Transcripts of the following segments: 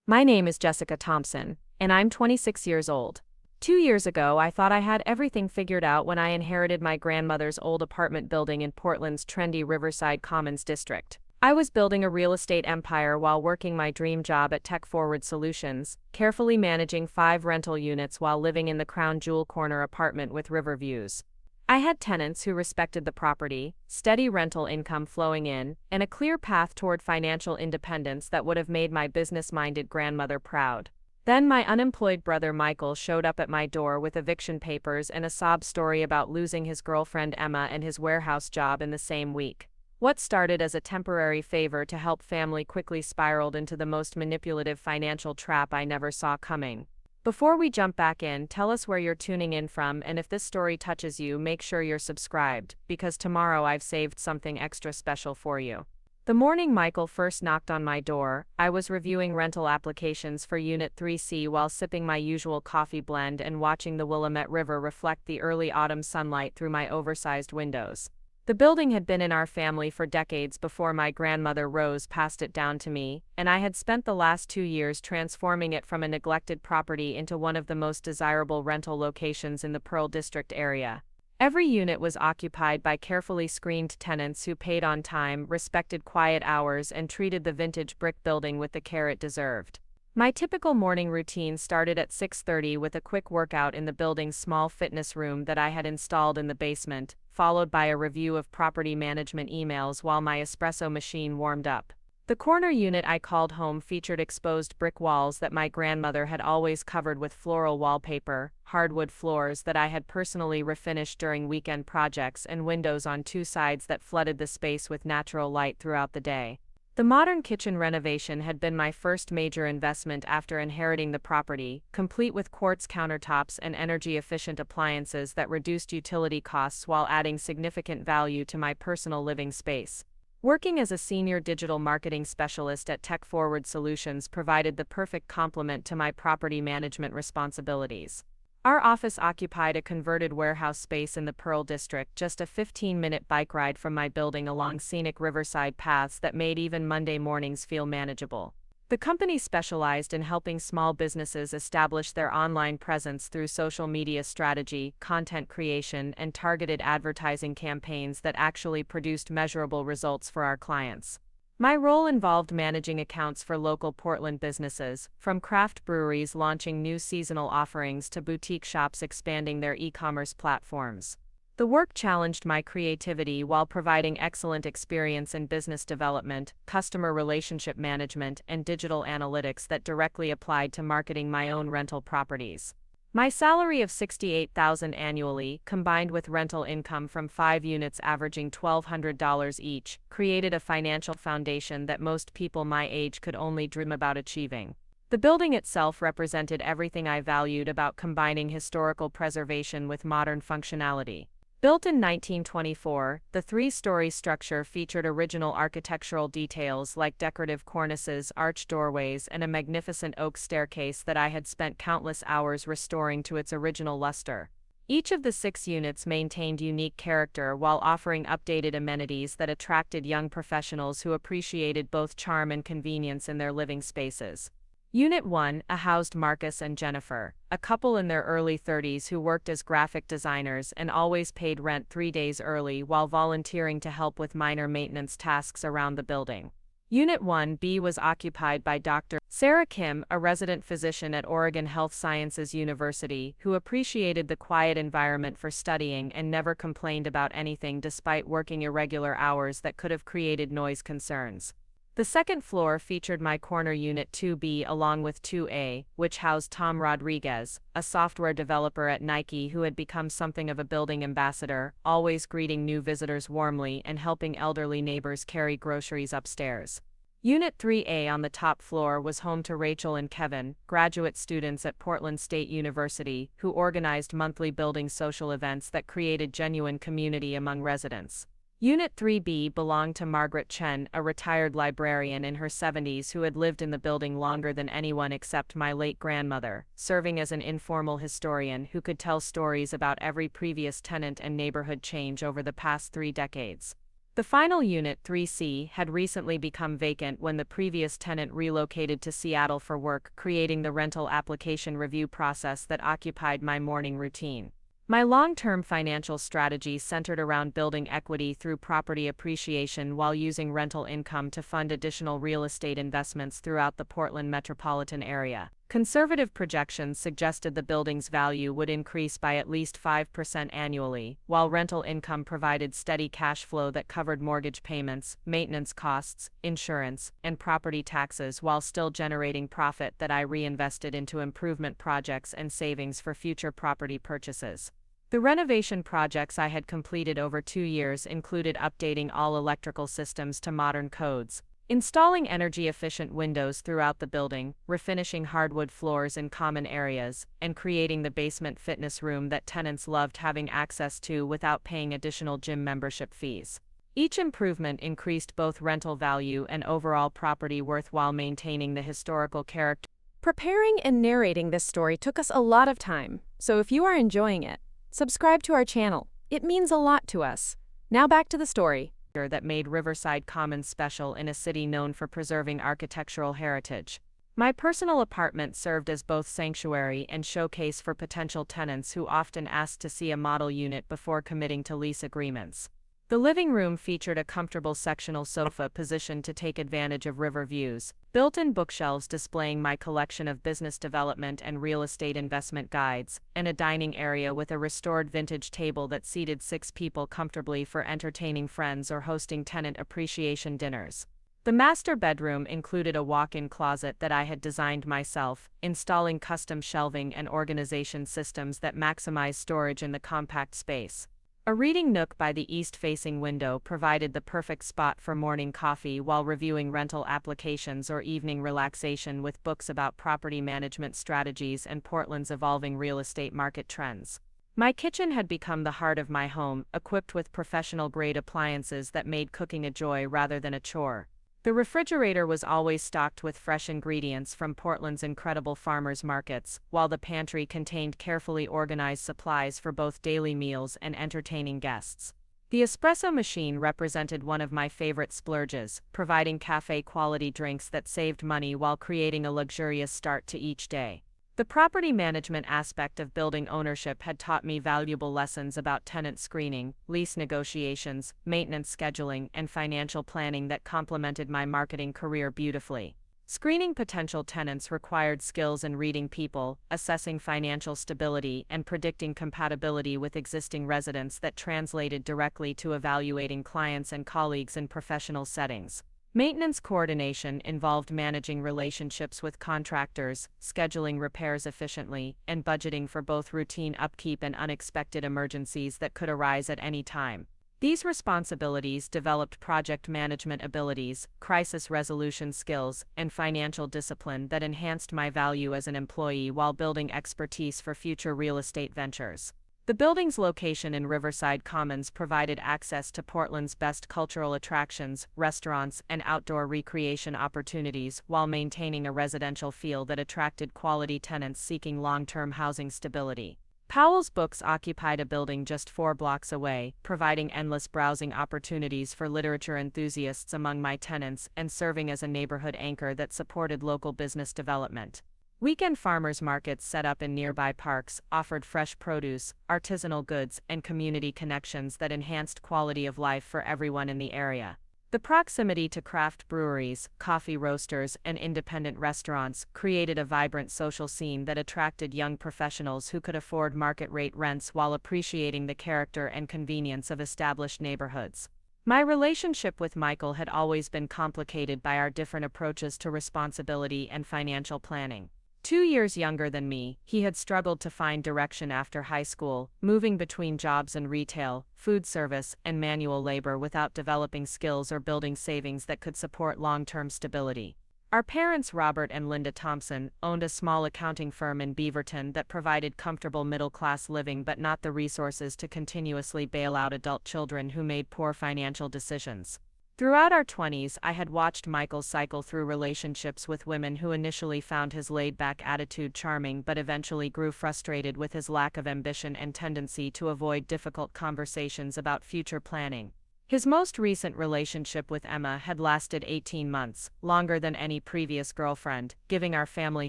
My name is Jessica Thompson, and I'm 26 years old. 2 years ago, I thought I had everything figured out when I inherited my grandmother's old apartment building in Portland's trendy Riverside Commons district. I was building a real estate empire while working my dream job at TechForward Solutions, carefully managing 5 rental units while living in the crown jewel corner apartment with river views. I had tenants who respected the property, steady rental income flowing in, and a clear path toward financial independence that would have made my business-minded grandmother proud. Then my unemployed brother Michael showed up at my door with eviction papers and a sob story about losing his girlfriend Emma and his warehouse job in the same week. What started as a temporary favor to help family quickly spiraled into the most manipulative financial trap I never saw coming. Before we jump back in, tell us where you're tuning in from, and if this story touches you, make sure you're subscribed, because tomorrow I've saved something extra special for you. The morning Michael first knocked on my door, I was reviewing rental applications for Unit 3C while sipping my usual coffee blend and watching the Willamette River reflect the early autumn sunlight through my oversized windows. The building had been in our family for decades before my grandmother Rose passed it down to me, and I had spent the last 2 years transforming it from a neglected property into one of the most desirable rental locations in the Pearl District area. Every unit was occupied by carefully screened tenants who paid on time, respected quiet hours, and treated the vintage brick building with the care it deserved. My typical morning routine started at 6:30 with a quick workout in the building's small fitness room that I had installed in the basement, followed by a review of property management emails while my espresso machine warmed up. The corner unit I called home featured exposed brick walls that my grandmother had always covered with floral wallpaper, hardwood floors that I had personally refinished during weekend projects, and windows on 2 sides that flooded the space with natural light throughout the day. The modern kitchen renovation had been my first major investment after inheriting the property, complete with quartz countertops and energy-efficient appliances that reduced utility costs while adding significant value to my personal living space. Working as a senior digital marketing specialist at TechForward Solutions provided the perfect complement to my property management responsibilities. Our office occupied a converted warehouse space in the Pearl District, just a 15-minute bike ride from my building along scenic riverside paths that made even Monday mornings feel manageable. The company specialized in helping small businesses establish their online presence through social media strategy, content creation, and targeted advertising campaigns that actually produced measurable results for our clients. My role involved managing accounts for local Portland businesses, from craft breweries launching new seasonal offerings to boutique shops expanding their e-commerce platforms. The work challenged my creativity while providing excellent experience in business development, customer relationship management, and digital analytics that directly applied to marketing my own rental properties. My salary of $68,000 annually, combined with rental income from 5 units averaging $1,200 each, created a financial foundation that most people my age could only dream about achieving. The building itself represented everything I valued about combining historical preservation with modern functionality. Built in 1924, the 3-story structure featured original architectural details like decorative cornices, arched doorways, and a magnificent oak staircase that I had spent countless hours restoring to its original luster. Each of the 6 units maintained unique character while offering updated amenities that attracted young professionals who appreciated both charm and convenience in their living spaces. Unit 1 housed Marcus and Jennifer, a couple in their early 30s who worked as graphic designers and always paid rent 3 days early while volunteering to help with minor maintenance tasks around the building. Unit 1B was occupied by Dr. Sarah Kim, a resident physician at Oregon Health Sciences University, who appreciated the quiet environment for studying and never complained about anything despite working irregular hours that could have created noise concerns. The second floor featured my corner Unit 2B along with 2A, which housed Tom Rodriguez, a software developer at Nike who had become something of a building ambassador, always greeting new visitors warmly and helping elderly neighbors carry groceries upstairs. Unit 3A on the top floor was home to Rachel and Kevin, graduate students at Portland State University, who organized monthly building social events that created genuine community among residents. Unit 3B belonged to Margaret Chen, a retired librarian in her 70s who had lived in the building longer than anyone except my late grandmother, serving as an informal historian who could tell stories about every previous tenant and neighborhood change over the past 3 decades. The final unit, 3C, had recently become vacant when the previous tenant relocated to Seattle for work, creating the rental application review process that occupied my morning routine. My long-term financial strategy centered around building equity through property appreciation while using rental income to fund additional real estate investments throughout the Portland metropolitan area. Conservative projections suggested the building's value would increase by at least 5% annually, while rental income provided steady cash flow that covered mortgage payments, maintenance costs, insurance, and property taxes while still generating profit that I reinvested into improvement projects and savings for future property purchases. The renovation projects I had completed over 2 years included updating all electrical systems to modern codes, installing energy-efficient windows throughout the building, refinishing hardwood floors in common areas, and creating the basement fitness room that tenants loved having access to without paying additional gym membership fees. Each improvement increased both rental value and overall property worth while maintaining the historical character. Preparing and narrating this story took us a lot of time, so if you are enjoying it, subscribe to our channel. It means a lot to us. Now back to the story. That made Riverside Commons special in a city known for preserving architectural heritage. My personal apartment served as both sanctuary and showcase for potential tenants who often asked to see a model unit before committing to lease agreements. The living room featured a comfortable sectional sofa positioned to take advantage of river views, built-in bookshelves displaying my collection of business development and real estate investment guides, and a dining area with a restored vintage table that seated 6 people comfortably for entertaining friends or hosting tenant appreciation dinners. The master bedroom included a walk-in closet that I had designed myself, installing custom shelving and organization systems that maximize storage in the compact space. A reading nook by the east-facing window provided the perfect spot for morning coffee while reviewing rental applications or evening relaxation with books about property management strategies and Portland's evolving real estate market trends. My kitchen had become the heart of my home, equipped with professional-grade appliances that made cooking a joy rather than a chore. The refrigerator was always stocked with fresh ingredients from Portland's incredible farmers markets, while the pantry contained carefully organized supplies for both daily meals and entertaining guests. The espresso machine represented one of my favorite splurges, providing cafe-quality drinks that saved money while creating a luxurious start to each day. The property management aspect of building ownership had taught me valuable lessons about tenant screening, lease negotiations, maintenance scheduling, and financial planning that complemented my marketing career beautifully. Screening potential tenants required skills in reading people, assessing financial stability, and predicting compatibility with existing residents that translated directly to evaluating clients and colleagues in professional settings. Maintenance coordination involved managing relationships with contractors, scheduling repairs efficiently, and budgeting for both routine upkeep and unexpected emergencies that could arise at any time. These responsibilities developed project management abilities, crisis resolution skills, and financial discipline that enhanced my value as an employee while building expertise for future real estate ventures. The building's location in Riverside Commons provided access to Portland's best cultural attractions, restaurants, and outdoor recreation opportunities while maintaining a residential feel that attracted quality tenants seeking long-term housing stability. Powell's Books occupied a building just 4 blocks away, providing endless browsing opportunities for literature enthusiasts among my tenants and serving as a neighborhood anchor that supported local business development. Weekend farmers markets set up in nearby parks offered fresh produce, artisanal goods, and community connections that enhanced quality of life for everyone in the area. The proximity to craft breweries, coffee roasters, and independent restaurants created a vibrant social scene that attracted young professionals who could afford market-rate rents while appreciating the character and convenience of established neighborhoods. My relationship with Michael had always been complicated by our different approaches to responsibility and financial planning. 2 years younger than me, he had struggled to find direction after high school, moving between jobs in retail, food service, and manual labor without developing skills or building savings that could support long-term stability. Our parents, Robert and Linda Thompson, owned a small accounting firm in Beaverton that provided comfortable middle-class living but not the resources to continuously bail out adult children who made poor financial decisions. Throughout our 20s, I had watched Michael cycle through relationships with women who initially found his laid-back attitude charming but eventually grew frustrated with his lack of ambition and tendency to avoid difficult conversations about future planning. His most recent relationship with Emma had lasted 18 months, longer than any previous girlfriend, giving our family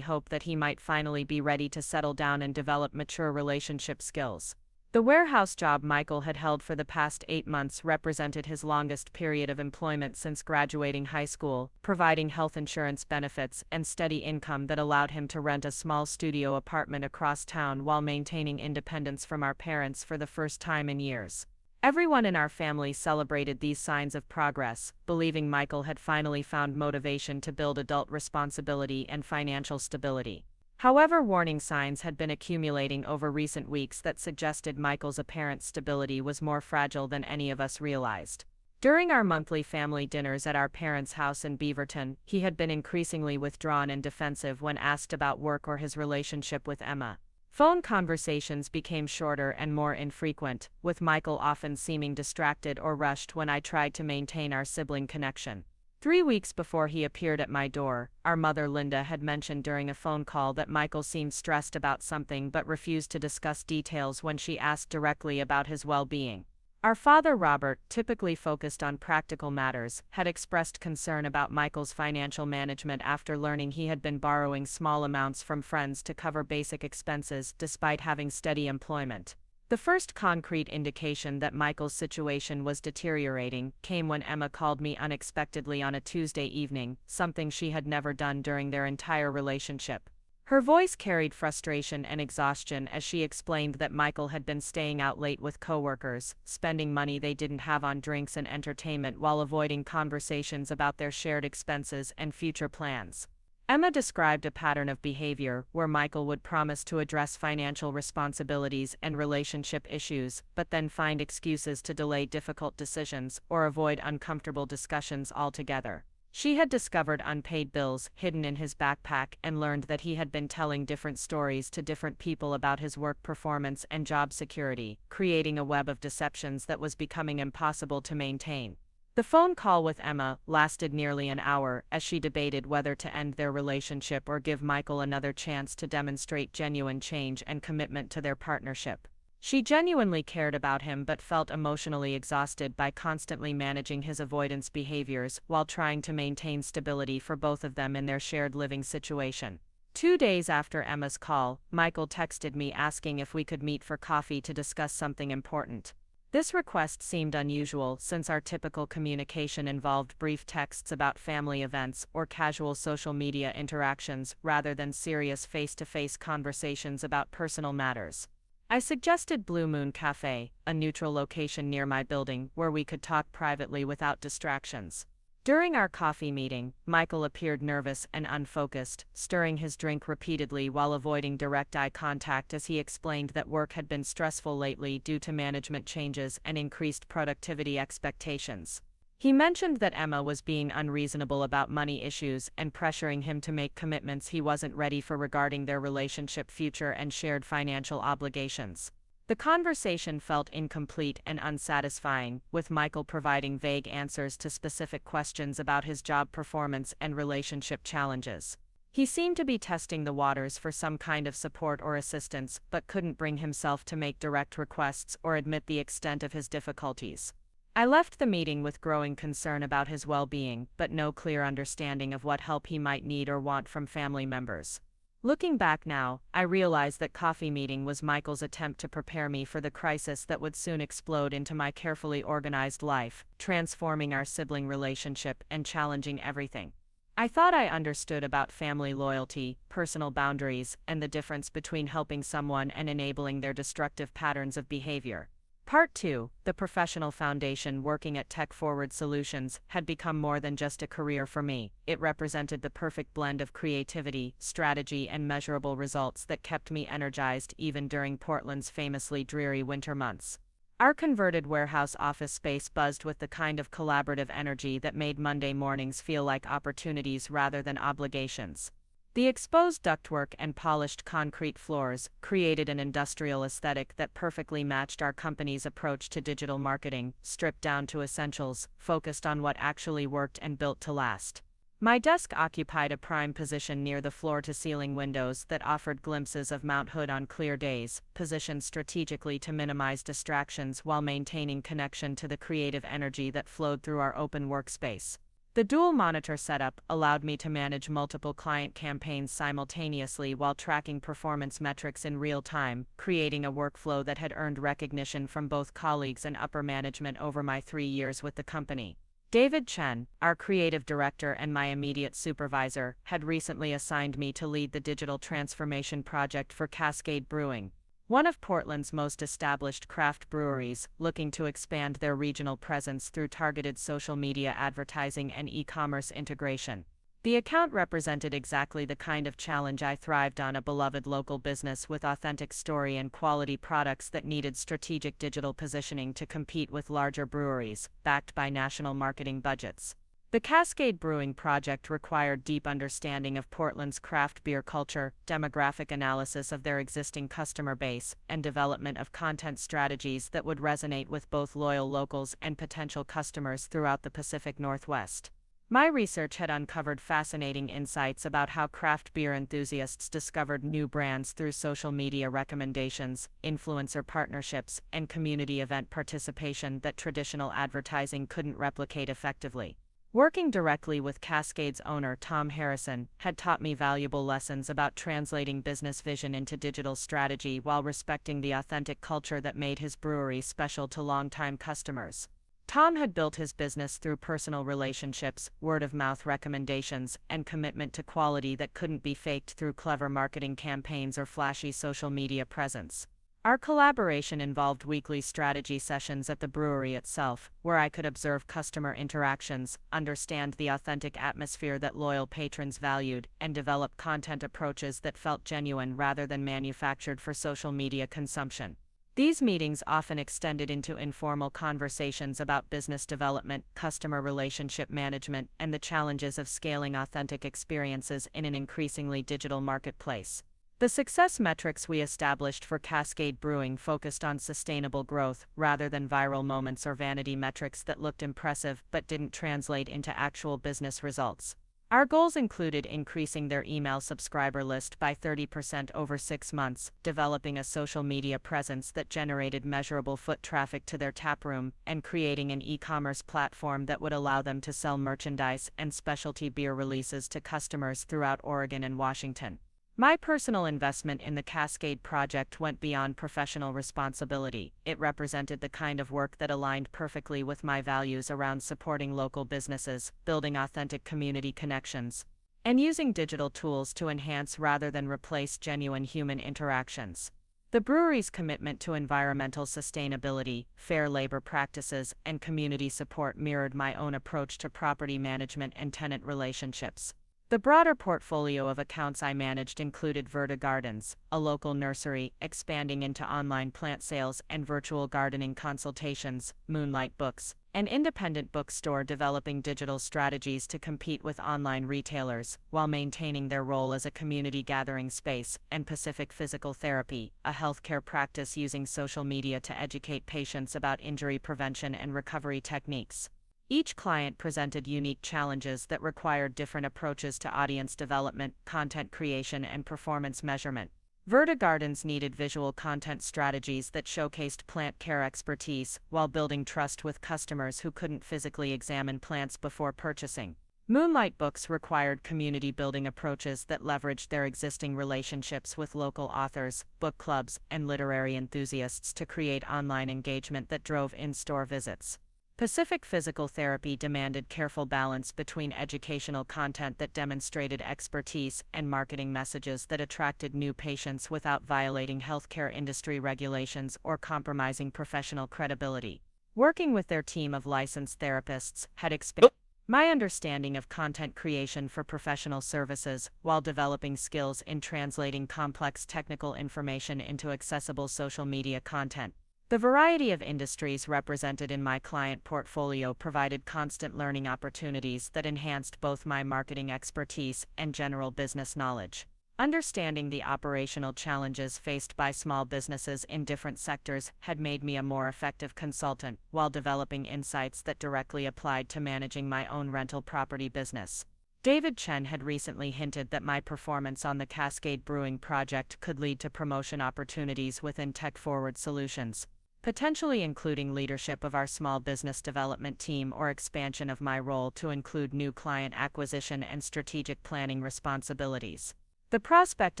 hope that he might finally be ready to settle down and develop mature relationship skills. The warehouse job Michael had held for the past 8 months represented his longest period of employment since graduating high school, providing health insurance benefits and steady income that allowed him to rent a small studio apartment across town while maintaining independence from our parents for the first time in years. Everyone in our family celebrated these signs of progress, believing Michael had finally found motivation to build adult responsibility and financial stability. However, warning signs had been accumulating over recent weeks that suggested Michael's apparent stability was more fragile than any of us realized. During our monthly family dinners at our parents' house in Beaverton, he had been increasingly withdrawn and defensive when asked about work or his relationship with Emma. Phone conversations became shorter and more infrequent, with Michael often seeming distracted or rushed when I tried to maintain our sibling connection. 3 weeks before he appeared at my door, our mother Linda had mentioned during a phone call that Michael seemed stressed about something but refused to discuss details when she asked directly about his well-being. Our father Robert, typically focused on practical matters, had expressed concern about Michael's financial management after learning he had been borrowing small amounts from friends to cover basic expenses despite having steady employment. The first concrete indication that Michael's situation was deteriorating came when Emma called me unexpectedly on a Tuesday evening, something she had never done during their entire relationship. Her voice carried frustration and exhaustion as she explained that Michael had been staying out late with coworkers, spending money they didn't have on drinks and entertainment while avoiding conversations about their shared expenses and future plans. Emma described a pattern of behavior where Michael would promise to address financial responsibilities and relationship issues, but then find excuses to delay difficult decisions or avoid uncomfortable discussions altogether. She had discovered unpaid bills hidden in his backpack and learned that he had been telling different stories to different people about his work performance and job security, creating a web of deceptions that was becoming impossible to maintain. The phone call with Emma lasted nearly an hour as she debated whether to end their relationship or give Michael another chance to demonstrate genuine change and commitment to their partnership. She genuinely cared about him but felt emotionally exhausted by constantly managing his avoidance behaviors while trying to maintain stability for both of them in their shared living situation. 2 days after Emma's call, Michael texted me asking if we could meet for coffee to discuss something important. This request seemed unusual since our typical communication involved brief texts about family events or casual social media interactions rather than serious face-to-face conversations about personal matters. I suggested Blue Moon Cafe, a neutral location near my building where we could talk privately without distractions. During our coffee meeting, Michael appeared nervous and unfocused, stirring his drink repeatedly while avoiding direct eye contact as he explained that work had been stressful lately due to management changes and increased productivity expectations. He mentioned that Emma was being unreasonable about money issues and pressuring him to make commitments he wasn't ready for regarding their relationship future and shared financial obligations. The conversation felt incomplete and unsatisfying, with Michael providing vague answers to specific questions about his job performance and relationship challenges. He seemed to be testing the waters for some kind of support or assistance, but couldn't bring himself to make direct requests or admit the extent of his difficulties. I left the meeting with growing concern about his well-being, but no clear understanding of what help he might need or want from family members. Looking back now, I realize that coffee meeting was Michael's attempt to prepare me for the crisis that would soon explode into my carefully organized life, transforming our sibling relationship and challenging everything I thought I understood about family loyalty, personal boundaries, and the difference between helping someone and enabling their destructive patterns of behavior. Part 2, the professional foundation working at TechForward Solutions, had become more than just a career for me. It represented the perfect blend of creativity, strategy, and measurable results that kept me energized even during Portland's famously dreary winter months. Our converted warehouse office space buzzed with the kind of collaborative energy that made Monday mornings feel like opportunities rather than obligations. The exposed ductwork and polished concrete floors created an industrial aesthetic that perfectly matched our company's approach to digital marketing, stripped down to essentials, focused on what actually worked and built to last. My desk occupied a prime position near the floor-to-ceiling windows that offered glimpses of Mount Hood on clear days, positioned strategically to minimize distractions while maintaining connection to the creative energy that flowed through our open workspace. The dual monitor setup allowed me to manage multiple client campaigns simultaneously while tracking performance metrics in real time, creating a workflow that had earned recognition from both colleagues and upper management over my 3 years with the company. David Chen, our creative director and my immediate supervisor, had recently assigned me to lead the digital transformation project for Cascade Brewing, one of Portland's most established craft breweries, looking to expand their regional presence through targeted social media advertising and e-commerce integration. The account represented exactly the kind of challenge I thrived on: a beloved local business with authentic story and quality products that needed strategic digital positioning to compete with larger breweries, backed by national marketing budgets. The Cascade Brewing project required deep understanding of Portland's craft beer culture, demographic analysis of their existing customer base, and development of content strategies that would resonate with both loyal locals and potential customers throughout the Pacific Northwest. My research had uncovered fascinating insights about how craft beer enthusiasts discovered new brands through social media recommendations, influencer partnerships, and community event participation that traditional advertising couldn't replicate effectively. Working directly with Cascade's owner, Tom Harrison, had taught me valuable lessons about translating business vision into digital strategy while respecting the authentic culture that made his brewery special to longtime customers. Tom had built his business through personal relationships, word-of-mouth recommendations, and commitment to quality that couldn't be faked through clever marketing campaigns or flashy social media presence. Our collaboration involved weekly strategy sessions at the brewery itself, where I could observe customer interactions, understand the authentic atmosphere that loyal patrons valued, and develop content approaches that felt genuine rather than manufactured for social media consumption. These meetings often extended into informal conversations about business development, customer relationship management, and the challenges of scaling authentic experiences in an increasingly digital marketplace. The success metrics we established for Cascade Brewing focused on sustainable growth rather than viral moments or vanity metrics that looked impressive but didn't translate into actual business results. Our goals included increasing their email subscriber list by 30% over 6 months, developing a social media presence that generated measurable foot traffic to their taproom, and creating an e-commerce platform that would allow them to sell merchandise and specialty beer releases to customers throughout Oregon and Washington. My personal investment in the Cascade project went beyond professional responsibility. It represented the kind of work that aligned perfectly with my values around supporting local businesses, building authentic community connections, and using digital tools to enhance rather than replace genuine human interactions. The brewery's commitment to environmental sustainability, fair labor practices, and community support mirrored my own approach to property management and tenant relationships. The broader portfolio of accounts I managed included Verda Gardens, a local nursery expanding into online plant sales and virtual gardening consultations, Moonlight Books, an independent bookstore developing digital strategies to compete with online retailers while maintaining their role as a community gathering space, and Pacific Physical Therapy, a healthcare practice using social media to educate patients about injury prevention and recovery techniques. Each client presented unique challenges that required different approaches to audience development, content creation, and performance measurement. Verda Gardens needed visual content strategies that showcased plant care expertise while building trust with customers who couldn't physically examine plants before purchasing. Moonlight Books required community-building approaches that leveraged their existing relationships with local authors, book clubs, and literary enthusiasts to create online engagement that drove in-store visits. Pacific Physical Therapy demanded careful balance between educational content that demonstrated expertise and marketing messages that attracted new patients without violating healthcare industry regulations or compromising professional credibility. Working with their team of licensed therapists had expanded my understanding of content creation for professional services while developing skills in translating complex technical information into accessible social media content. The variety of industries represented in my client portfolio provided constant learning opportunities that enhanced both my marketing expertise and general business knowledge. Understanding the operational challenges faced by small businesses in different sectors had made me a more effective consultant, while developing insights that directly applied to managing my own rental property business. David Chen had recently hinted that my performance on the Cascade Brewing project could lead to promotion opportunities within TechForward Solutions, potentially including leadership of our small business development team or expansion of my role to include new client acquisition and strategic planning responsibilities. The prospect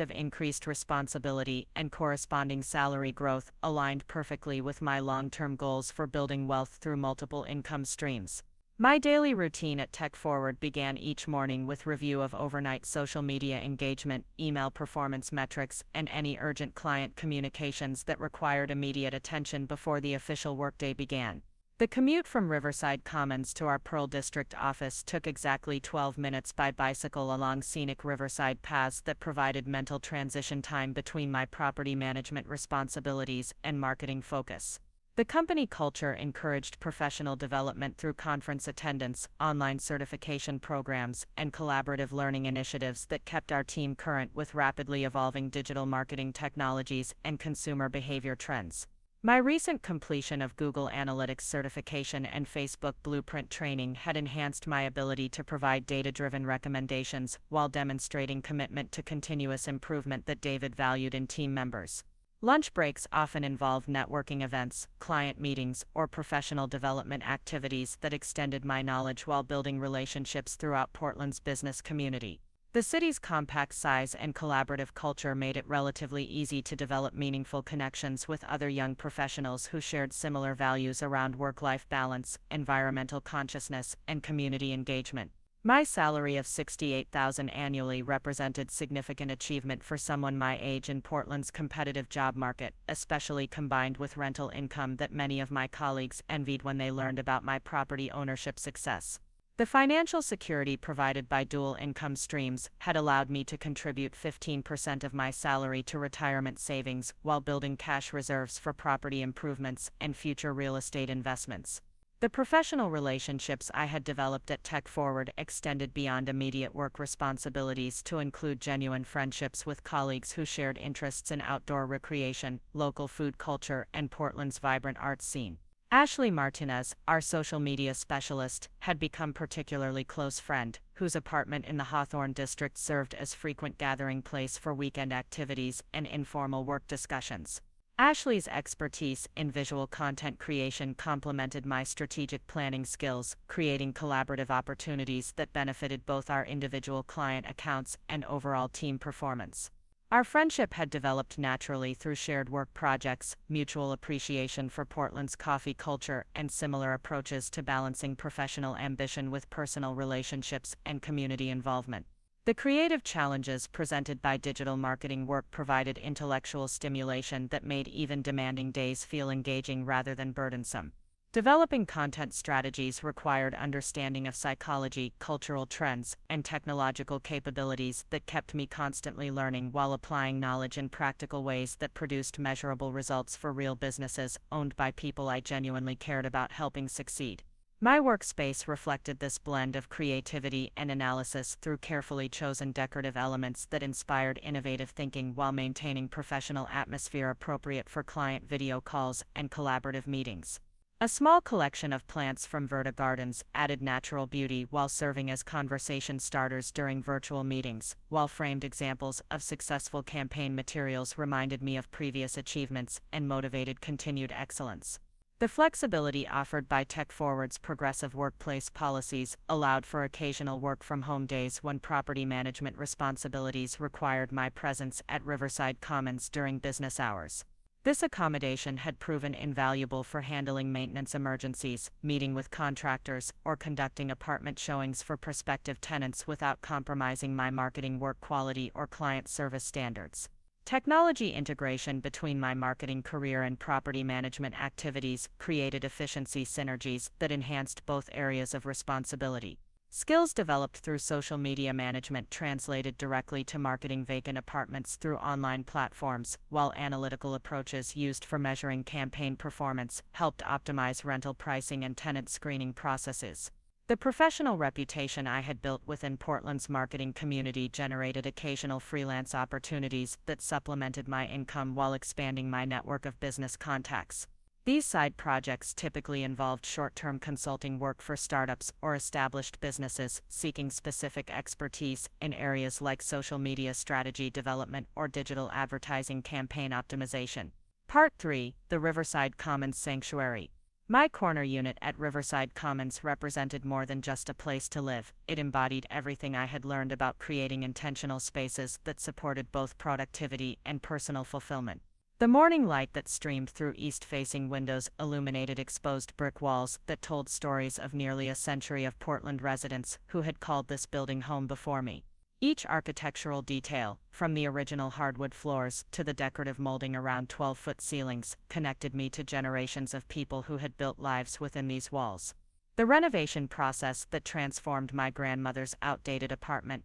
of increased responsibility and corresponding salary growth aligned perfectly with my long-term goals for building wealth through multiple income streams. My daily routine at TechForward began each morning with review of overnight social media engagement, email performance metrics, and any urgent client communications that required immediate attention before the official workday began. The commute from Riverside Commons to our Pearl District office took exactly 12 minutes by bicycle along scenic riverside paths that provided mental transition time between my property management responsibilities and marketing focus. The company culture encouraged professional development through conference attendance, online certification programs, and collaborative learning initiatives that kept our team current with rapidly evolving digital marketing technologies and consumer behavior trends. My recent completion of Google Analytics certification and Facebook Blueprint training had enhanced my ability to provide data-driven recommendations while demonstrating commitment to continuous improvement that David valued in team members. Lunch breaks often involved networking events, client meetings, or professional development activities that extended my knowledge while building relationships throughout Portland's business community. The city's compact size and collaborative culture made it relatively easy to develop meaningful connections with other young professionals who shared similar values around work-life balance, environmental consciousness, and community engagement. My salary of $68,000 annually represented significant achievement for someone my age in Portland's competitive job market, especially combined with rental income that many of my colleagues envied when they learned about my property ownership success. The financial security provided by dual income streams had allowed me to contribute 15% of my salary to retirement savings while building cash reserves for property improvements and future real estate investments. The professional relationships I had developed at TechForward extended beyond immediate work responsibilities to include genuine friendships with colleagues who shared interests in outdoor recreation, local food culture, and Portland's vibrant arts scene. Ashley Martinez, our social media specialist, had become particularly close friend, whose apartment in the Hawthorne district served as frequent gathering place for weekend activities and informal work discussions. Ashley's expertise in visual content creation complemented my strategic planning skills, creating collaborative opportunities that benefited both our individual client accounts and overall team performance. Our friendship had developed naturally through shared work projects, mutual appreciation for Portland's coffee culture, and similar approaches to balancing professional ambition with personal relationships and community involvement. The creative challenges presented by digital marketing work provided intellectual stimulation that made even demanding days feel engaging rather than burdensome. Developing content strategies required understanding of psychology, cultural trends, and technological capabilities that kept me constantly learning while applying knowledge in practical ways that produced measurable results for real businesses owned by people I genuinely cared about helping succeed. My workspace reflected this blend of creativity and analysis through carefully chosen decorative elements that inspired innovative thinking while maintaining professional atmosphere appropriate for client video calls and collaborative meetings. A small collection of plants from Verta Gardens added natural beauty while serving as conversation starters during virtual meetings, while framed examples of successful campaign materials reminded me of previous achievements and motivated continued excellence. The flexibility offered by TechForward's progressive workplace policies allowed for occasional work-from-home days when property management responsibilities required my presence at Riverside Commons during business hours. This accommodation had proven invaluable for handling maintenance emergencies, meeting with contractors, or conducting apartment showings for prospective tenants without compromising my marketing work quality or client service standards. Technology integration between my marketing career and property management activities created efficiency synergies that enhanced both areas of responsibility. Skills developed through social media management translated directly to marketing vacant apartments through online platforms, while analytical approaches used for measuring campaign performance helped optimize rental pricing and tenant screening processes. The professional reputation I had built within Portland's marketing community generated occasional freelance opportunities that supplemented my income while expanding my network of business contacts. These side projects typically involved short-term consulting work for startups or established businesses seeking specific expertise in areas like social media strategy development or digital advertising campaign optimization. Part 3: The Riverside Commons Sanctuary. My corner unit at Riverside Commons represented more than just a place to live. It embodied everything I had learned about creating intentional spaces that supported both productivity and personal fulfillment. The morning light that streamed through east-facing windows illuminated exposed brick walls that told stories of nearly a century of Portland residents who had called this building home before me. Each architectural detail, from the original hardwood floors to the decorative molding around 12-foot ceilings, connected me to generations of people who had built lives within these walls. The renovation process that transformed my grandmother's outdated apartment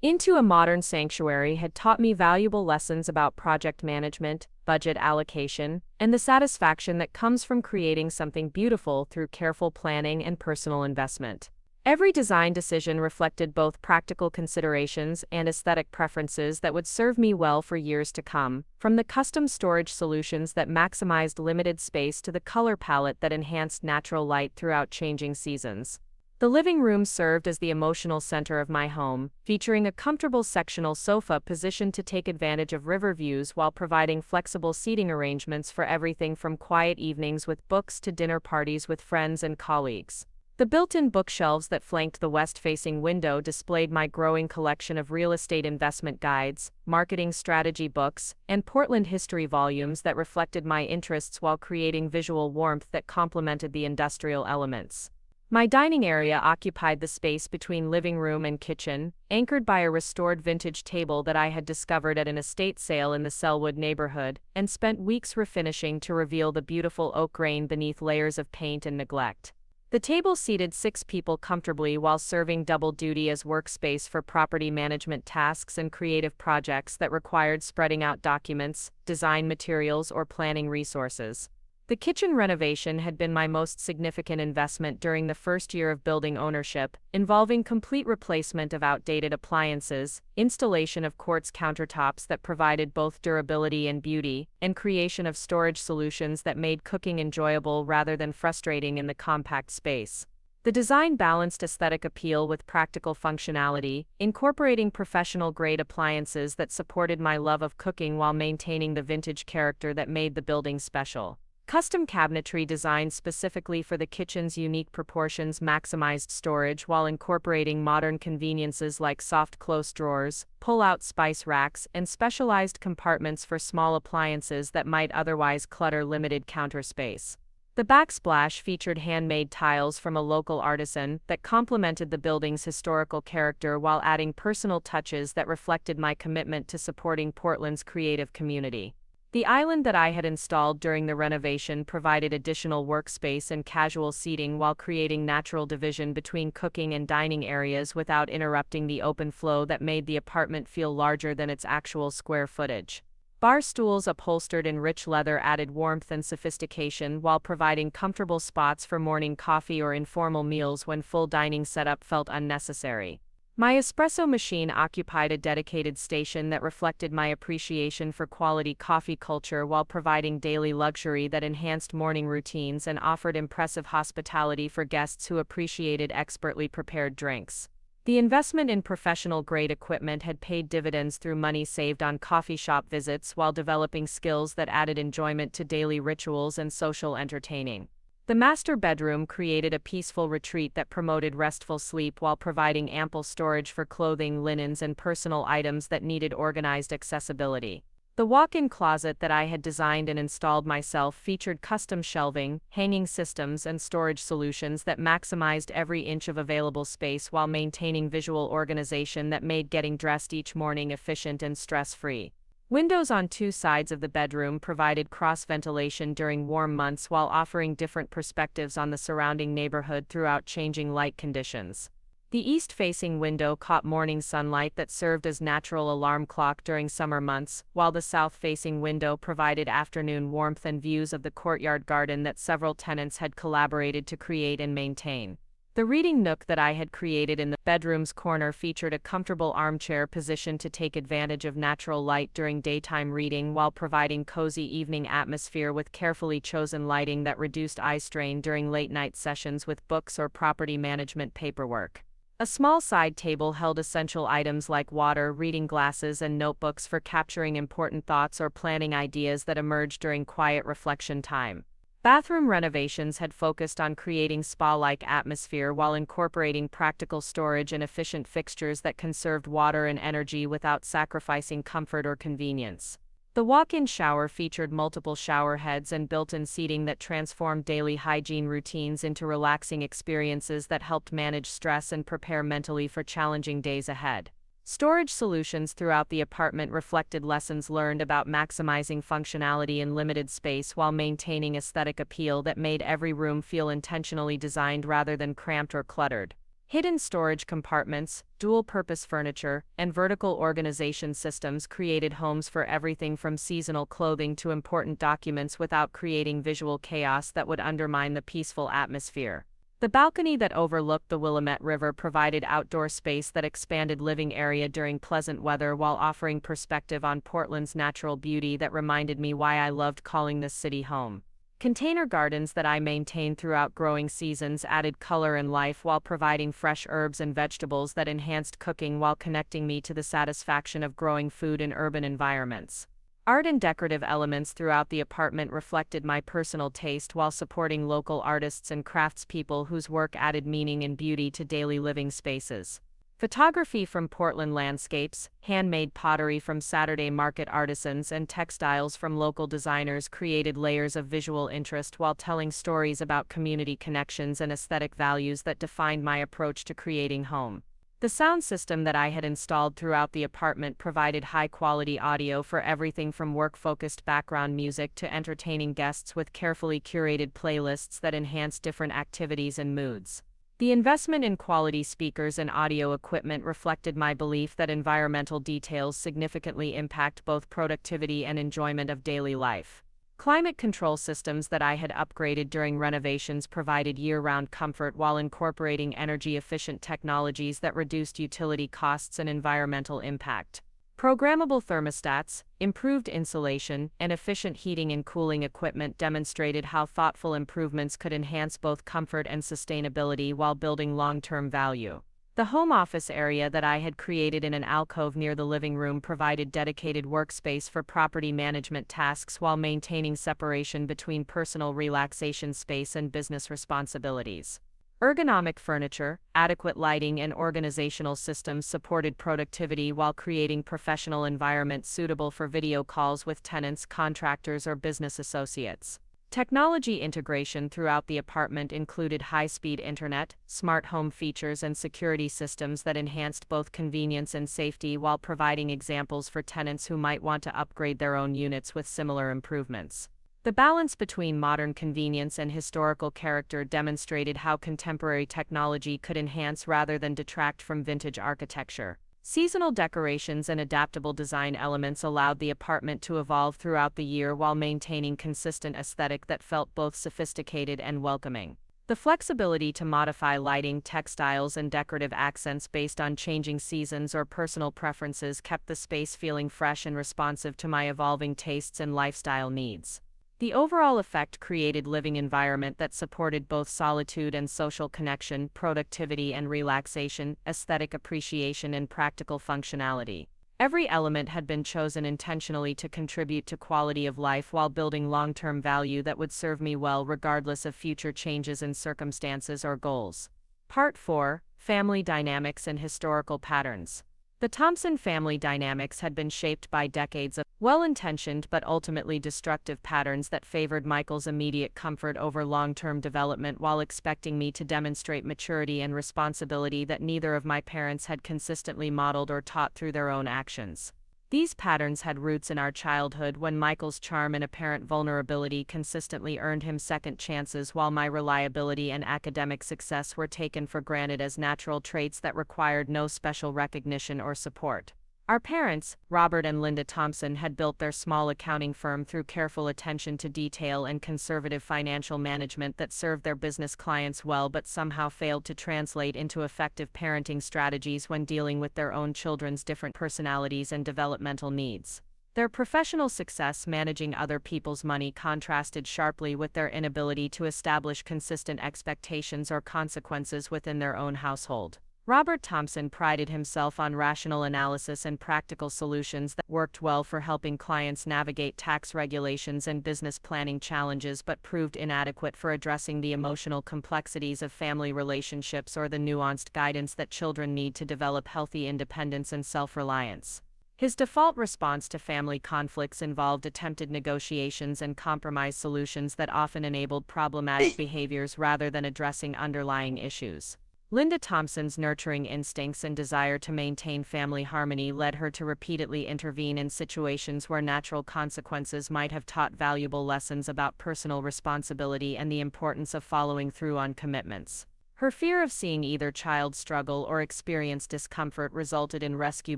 into a modern sanctuary had taught me valuable lessons about project management, budget allocation, and the satisfaction that comes from creating something beautiful through careful planning and personal investment. Every design decision reflected both practical considerations and aesthetic preferences that would serve me well for years to come, from the custom storage solutions that maximized limited space to the color palette that enhanced natural light throughout changing seasons. The living room served as the emotional center of my home, featuring a comfortable sectional sofa positioned to take advantage of river views while providing flexible seating arrangements for everything from quiet evenings with books to dinner parties with friends and colleagues. The built-in bookshelves that flanked the west-facing window displayed my growing collection of real estate investment guides, marketing strategy books, and Portland history volumes that reflected my interests while creating visual warmth that complemented the industrial elements. My dining area occupied the space between living room and kitchen, anchored by a restored vintage table that I had discovered at an estate sale in the Selwood neighborhood, and spent weeks refinishing to reveal the beautiful oak grain beneath layers of paint and neglect. The table seated 6 people comfortably while serving double duty as workspace for property management tasks and creative projects that required spreading out documents, design materials, or planning resources. The kitchen renovation had been my most significant investment during the first year of building ownership, involving complete replacement of outdated appliances, installation of quartz countertops that provided both durability and beauty, and creation of storage solutions that made cooking enjoyable rather than frustrating in the compact space. The design balanced aesthetic appeal with practical functionality, incorporating professional-grade appliances that supported my love of cooking while maintaining the vintage character that made the building special. Custom cabinetry designed specifically for the kitchen's unique proportions maximized storage while incorporating modern conveniences like soft close drawers, pull-out spice racks, and specialized compartments for small appliances that might otherwise clutter limited counter space. The backsplash featured handmade tiles from a local artisan that complemented the building's historical character while adding personal touches that reflected my commitment to supporting Portland's creative community. The island that I had installed during the renovation provided additional workspace and casual seating while creating natural division between cooking and dining areas without interrupting the open flow that made the apartment feel larger than its actual square footage. Bar stools upholstered in rich leather added warmth and sophistication while providing comfortable spots for morning coffee or informal meals when full dining setup felt unnecessary. My espresso machine occupied a dedicated station that reflected my appreciation for quality coffee culture while providing daily luxury that enhanced morning routines and offered impressive hospitality for guests who appreciated expertly prepared drinks. The investment in professional-grade equipment had paid dividends through money saved on coffee shop visits while developing skills that added enjoyment to daily rituals and social entertaining. The master bedroom created a peaceful retreat that promoted restful sleep while providing ample storage for clothing, linens, and personal items that needed organized accessibility. The walk-in closet that I had designed and installed myself featured custom shelving, hanging systems, and storage solutions that maximized every inch of available space while maintaining visual organization that made getting dressed each morning efficient and stress-free. Windows on 2 sides of the bedroom provided cross-ventilation during warm months while offering different perspectives on the surrounding neighborhood throughout changing light conditions. The east-facing window caught morning sunlight that served as natural alarm clock during summer months, while the south-facing window provided afternoon warmth and views of the courtyard garden that several tenants had collaborated to create and maintain. The reading nook that I had created in the bedroom's corner featured a comfortable armchair positioned to take advantage of natural light during daytime reading while providing cozy evening atmosphere with carefully chosen lighting that reduced eye strain during late-night sessions with books or property management paperwork. A small side table held essential items like water, reading glasses, and notebooks for capturing important thoughts or planning ideas that emerged during quiet reflection time. Bathroom renovations had focused on creating spa-like atmosphere while incorporating practical storage and efficient fixtures that conserved water and energy without sacrificing comfort or convenience. The walk-in shower featured multiple shower heads and built-in seating that transformed daily hygiene routines into relaxing experiences that helped manage stress and prepare mentally for challenging days ahead. Storage solutions throughout the apartment reflected lessons learned about maximizing functionality in limited space while maintaining aesthetic appeal that made every room feel intentionally designed rather than cramped or cluttered. Hidden storage compartments, dual-purpose furniture, and vertical organization systems created homes for everything from seasonal clothing to important documents without creating visual chaos that would undermine the peaceful atmosphere. The balcony that overlooked the Willamette River provided outdoor space that expanded living area during pleasant weather while offering perspective on Portland's natural beauty that reminded me why I loved calling this city home. Container gardens that I maintained throughout growing seasons added color and life while providing fresh herbs and vegetables that enhanced cooking while connecting me to the satisfaction of growing food in urban environments. Art and decorative elements throughout the apartment reflected my personal taste while supporting local artists and craftspeople whose work added meaning and beauty to daily living spaces. Photography from Portland landscapes, handmade pottery from Saturday market artisans, and textiles from local designers created layers of visual interest while telling stories about community connections and aesthetic values that defined my approach to creating home. The sound system that I had installed throughout the apartment provided high-quality audio for everything from work-focused background music to entertaining guests with carefully curated playlists that enhanced different activities and moods. The investment in quality speakers and audio equipment reflected my belief that environmental details significantly impact both productivity and enjoyment of daily life. Climate control systems that I had upgraded during renovations provided year-round comfort while incorporating energy-efficient technologies that reduced utility costs and environmental impact. Programmable thermostats, improved insulation, and efficient heating and cooling equipment demonstrated how thoughtful improvements could enhance both comfort and sustainability while building long-term value. The home office area that I had created in an alcove near the living room provided dedicated workspace for property management tasks while maintaining separation between personal relaxation space and business responsibilities. Ergonomic furniture, adequate lighting, and organizational systems supported productivity while creating professional environments suitable for video calls with tenants, contractors, or business associates. Technology integration throughout the apartment included high-speed internet, smart home features, and security systems that enhanced both convenience and safety while providing examples for tenants who might want to upgrade their own units with similar improvements. The balance between modern convenience and historical character demonstrated how contemporary technology could enhance rather than detract from vintage architecture. Seasonal decorations and adaptable design elements allowed the apartment to evolve throughout the year while maintaining consistent aesthetic that felt both sophisticated and welcoming. The flexibility to modify lighting, textiles, and decorative accents based on changing seasons or personal preferences kept the space feeling fresh and responsive to my evolving tastes and lifestyle needs. The overall effect created living environment that supported both solitude and social connection, productivity and relaxation, aesthetic appreciation and practical functionality. Every element had been chosen intentionally to contribute to quality of life while building long-term value that would serve me well regardless of future changes in circumstances or goals. Part 4: Family Dynamics and Historical Patterns. The Thompson family dynamics had been shaped by decades of well-intentioned but ultimately destructive patterns that favored Michael's immediate comfort over long-term development while expecting me to demonstrate maturity and responsibility that neither of my parents had consistently modeled or taught through their own actions. These patterns had roots in our childhood when Michael's charm and apparent vulnerability consistently earned him second chances while my reliability and academic success were taken for granted as natural traits that required no special recognition or support. Our parents, Robert and Linda Thompson, had built their small accounting firm through careful attention to detail and conservative financial management that served their business clients well but somehow failed to translate into effective parenting strategies when dealing with their own children's different personalities and developmental needs. Their professional success managing other people's money contrasted sharply with their inability to establish consistent expectations or consequences within their own household. Robert Thompson prided himself on rational analysis and practical solutions that worked well for helping clients navigate tax regulations and business planning challenges but proved inadequate for addressing the emotional complexities of family relationships or the nuanced guidance that children need to develop healthy independence and self-reliance. His default response to family conflicts involved attempted negotiations and compromise solutions that often enabled problematic behaviors rather than addressing underlying issues. Linda Thompson's nurturing instincts and desire to maintain family harmony led her to repeatedly intervene in situations where natural consequences might have taught valuable lessons about personal responsibility and the importance of following through on commitments. Her fear of seeing either child struggle or experience discomfort resulted in rescue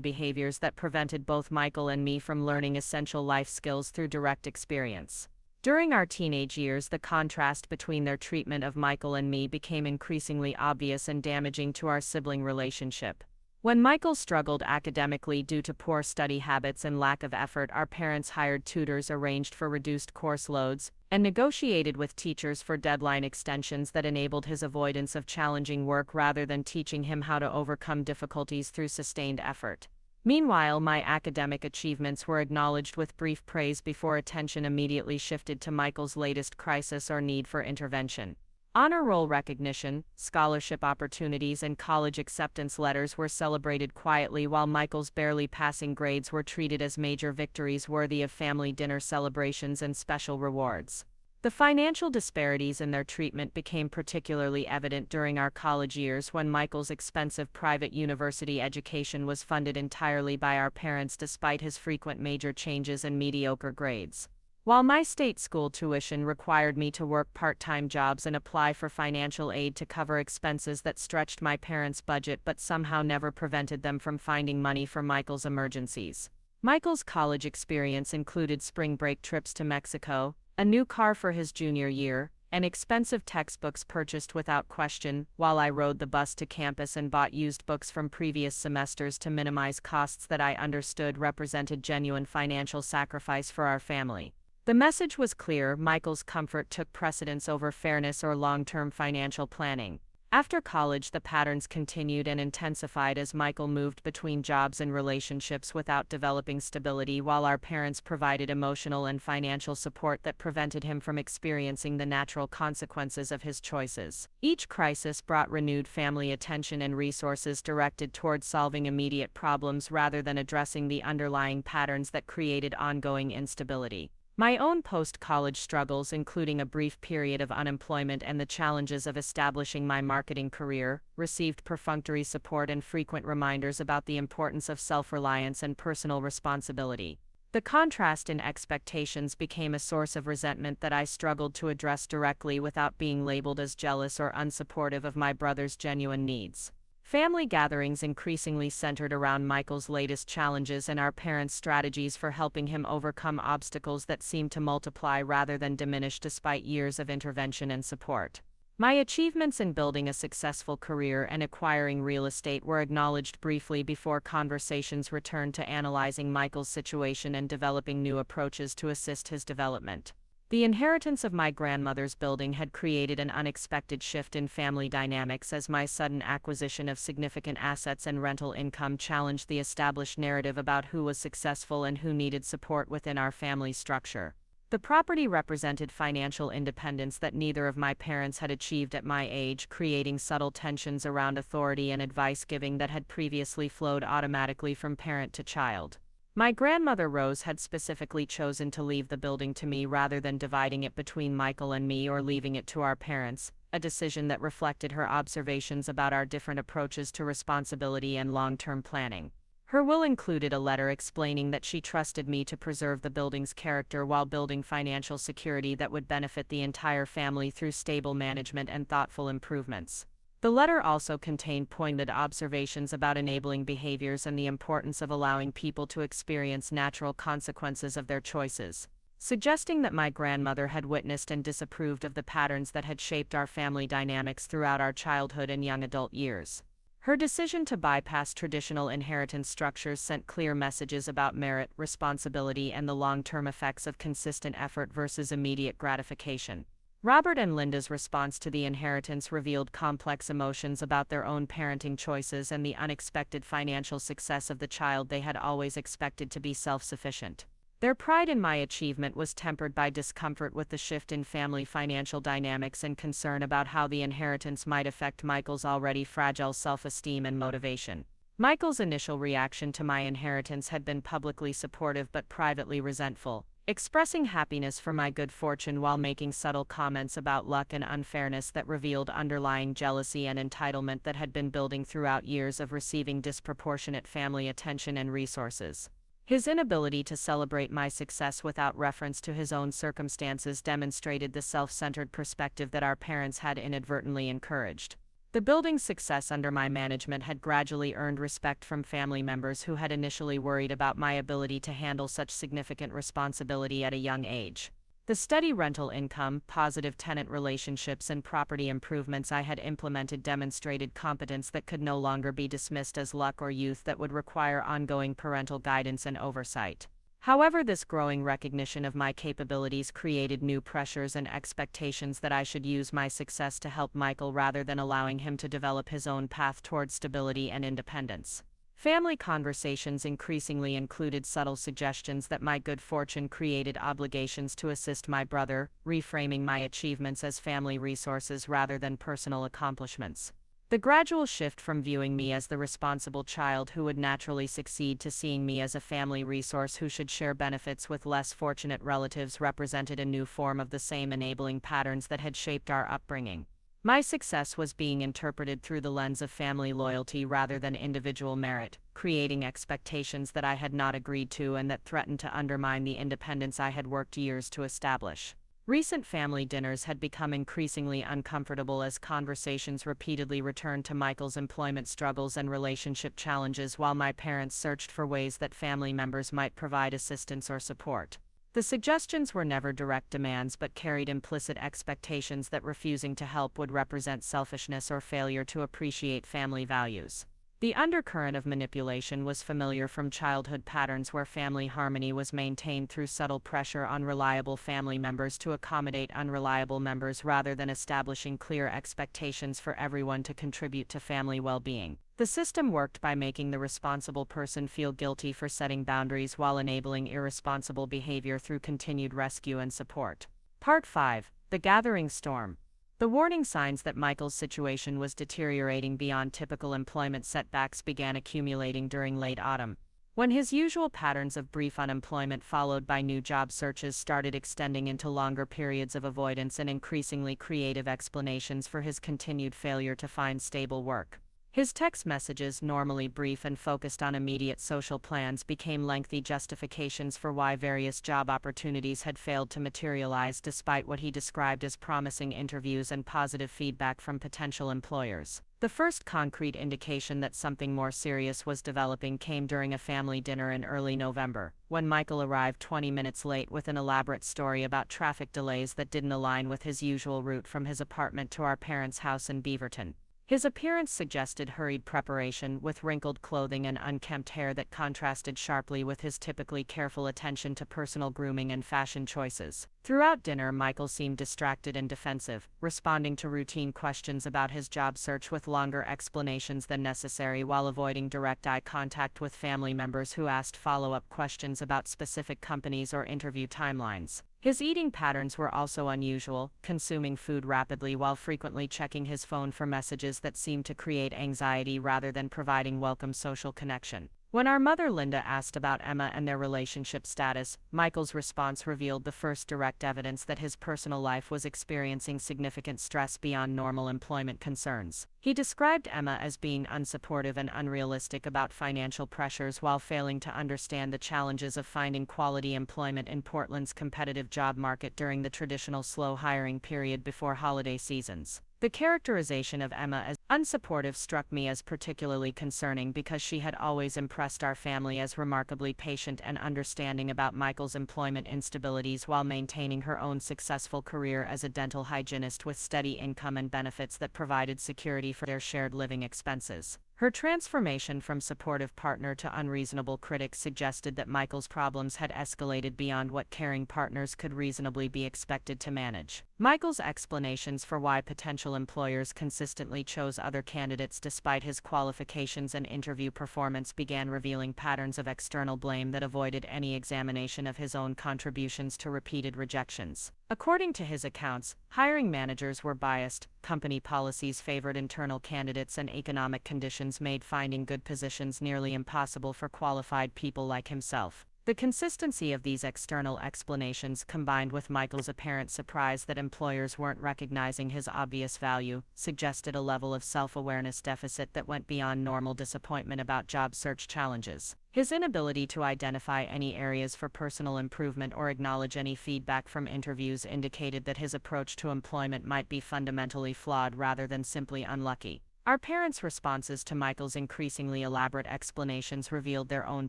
behaviors that prevented both Michael and me from learning essential life skills through direct experience. During our teenage years, the contrast between their treatment of Michael and me became increasingly obvious and damaging to our sibling relationship. When Michael struggled academically due to poor study habits and lack of effort, our parents hired tutors, arranged for reduced course loads, and negotiated with teachers for deadline extensions that enabled his avoidance of challenging work rather than teaching him how to overcome difficulties through sustained effort. Meanwhile, my academic achievements were acknowledged with brief praise before attention immediately shifted to Michael's latest crisis or need for intervention. Honor roll recognition, scholarship opportunities, and college acceptance letters were celebrated quietly, while Michael's barely passing grades were treated as major victories worthy of family dinner celebrations and special rewards. The financial disparities in their treatment became particularly evident during our college years when Michael's expensive private university education was funded entirely by our parents despite his frequent major changes and mediocre grades. While my state school tuition required me to work part-time jobs and apply for financial aid to cover expenses that stretched my parents' budget but somehow never prevented them from finding money for Michael's emergencies. Michael's college experience included spring break trips to Mexico, a new car for his junior year, and expensive textbooks purchased without question, while I rode the bus to campus and bought used books from previous semesters to minimize costs that I understood represented genuine financial sacrifice for our family. The message was clear: Michael's comfort took precedence over fairness or long-term financial planning. After college, the patterns continued and intensified as Michael moved between jobs and relationships without developing stability, while our parents provided emotional and financial support that prevented him from experiencing the natural consequences of his choices. Each crisis brought renewed family attention and resources directed toward solving immediate problems rather than addressing the underlying patterns that created ongoing instability. My own post-college struggles, including a brief period of unemployment and the challenges of establishing my marketing career, received perfunctory support and frequent reminders about the importance of self-reliance and personal responsibility. The contrast in expectations became a source of resentment that I struggled to address directly without being labeled as jealous or unsupportive of my brother's genuine needs. Family gatherings increasingly centered around Michael's latest challenges and our parents' strategies for helping him overcome obstacles that seemed to multiply rather than diminish despite years of intervention and support. My achievements in building a successful career and acquiring real estate were acknowledged briefly before conversations returned to analyzing Michael's situation and developing new approaches to assist his development. The inheritance of my grandmother's building had created an unexpected shift in family dynamics as my sudden acquisition of significant assets and rental income challenged the established narrative about who was successful and who needed support within our family structure. The property represented financial independence that neither of my parents had achieved at my age, creating subtle tensions around authority and advice giving that had previously flowed automatically from parent to child. My grandmother Rose had specifically chosen to leave the building to me rather than dividing it between Michael and me or leaving it to our parents, a decision that reflected her observations about our different approaches to responsibility and long-term planning. Her will included a letter explaining that she trusted me to preserve the building's character while building financial security that would benefit the entire family through stable management and thoughtful improvements. The letter also contained pointed observations about enabling behaviors and the importance of allowing people to experience natural consequences of their choices, suggesting that my grandmother had witnessed and disapproved of the patterns that had shaped our family dynamics throughout our childhood and young adult years. Her decision to bypass traditional inheritance structures sent clear messages about merit, responsibility, and the long-term effects of consistent effort versus immediate gratification. Robert and Linda's response to the inheritance revealed complex emotions about their own parenting choices and the unexpected financial success of the child they had always expected to be self-sufficient. Their pride in my achievement was tempered by discomfort with the shift in family financial dynamics and concern about how the inheritance might affect Michael's already fragile self-esteem and motivation. Michael's initial reaction to my inheritance had been publicly supportive but privately resentful, expressing happiness for my good fortune while making subtle comments about luck and unfairness that revealed underlying jealousy and entitlement that had been building throughout years of receiving disproportionate family attention and resources. His inability to celebrate my success without reference to his own circumstances demonstrated the self-centered perspective that our parents had inadvertently encouraged. The building's success under my management had gradually earned respect from family members who had initially worried about my ability to handle such significant responsibility at a young age. The steady rental income, positive tenant relationships, and property improvements I had implemented demonstrated competence that could no longer be dismissed as luck or youth that would require ongoing parental guidance and oversight. However, this growing recognition of my capabilities created new pressures and expectations that I should use my success to help Michael rather than allowing him to develop his own path toward stability and independence. Family conversations increasingly included subtle suggestions that my good fortune created obligations to assist my brother, reframing my achievements as family resources rather than personal accomplishments. The gradual shift from viewing me as the responsible child who would naturally succeed to seeing me as a family resource who should share benefits with less fortunate relatives represented a new form of the same enabling patterns that had shaped our upbringing. My success was being interpreted through the lens of family loyalty rather than individual merit, creating expectations that I had not agreed to and that threatened to undermine the independence I had worked years to establish. Recent family dinners had become increasingly uncomfortable as conversations repeatedly returned to Michael's employment struggles and relationship challenges while my parents searched for ways that family members might provide assistance or support. The suggestions were never direct demands but carried implicit expectations that refusing to help would represent selfishness or failure to appreciate family values. The undercurrent of manipulation was familiar from childhood patterns where family harmony was maintained through subtle pressure on reliable family members to accommodate unreliable members rather than establishing clear expectations for everyone to contribute to family well-being. The system worked by making the responsible person feel guilty for setting boundaries while enabling irresponsible behavior through continued rescue and support. Part 5. The Gathering Storm. The warning signs that Michael's situation was deteriorating beyond typical employment setbacks began accumulating during late autumn, when his usual patterns of brief unemployment followed by new job searches started extending into longer periods of avoidance and increasingly creative explanations for his continued failure to find stable work. His text messages, normally brief and focused on immediate social plans, became lengthy justifications for why various job opportunities had failed to materialize despite what he described as promising interviews and positive feedback from potential employers. The first concrete indication that something more serious was developing came during a family dinner in early November, when Michael arrived 20 minutes late with an elaborate story about traffic delays that didn't align with his usual route from his apartment to our parents' house in Beaverton. His appearance suggested hurried preparation, with wrinkled clothing and unkempt hair that contrasted sharply with his typically careful attention to personal grooming and fashion choices. Throughout dinner, Michael seemed distracted and defensive, responding to routine questions about his job search with longer explanations than necessary while avoiding direct eye contact with family members who asked follow-up questions about specific companies or interview timelines. His eating patterns were also unusual, consuming food rapidly while frequently checking his phone for messages that seemed to create anxiety rather than providing welcome social connection. When our mother Linda asked about Emma and their relationship status, Michael's response revealed the first direct evidence that his personal life was experiencing significant stress beyond normal employment concerns. He described Emma as being unsupportive and unrealistic about financial pressures while failing to understand the challenges of finding quality employment in Portland's competitive job market during the traditional slow hiring period before holiday seasons. The characterization of Emma as unsupportive struck me as particularly concerning because she had always impressed our family as remarkably patient and understanding about Michael's employment instabilities while maintaining her own successful career as a dental hygienist with steady income and benefits that provided security for their shared living expenses. Her transformation from supportive partner to unreasonable critic suggested that Michael's problems had escalated beyond what caring partners could reasonably be expected to manage. Michael's explanations for why potential employers consistently chose other candidates despite his qualifications and interview performance began revealing patterns of external blame that avoided any examination of his own contributions to repeated rejections. According to his accounts, hiring managers were biased, company policies favored internal candidates, and economic conditions made finding good positions nearly impossible for qualified people like himself. The consistency of these external explanations, combined with Michael's apparent surprise that employers weren't recognizing his obvious value, suggested a level of self-awareness deficit that went beyond normal disappointment about job search challenges. His inability to identify any areas for personal improvement or acknowledge any feedback from interviews indicated that his approach to employment might be fundamentally flawed rather than simply unlucky. Our parents' responses to Michael's increasingly elaborate explanations revealed their own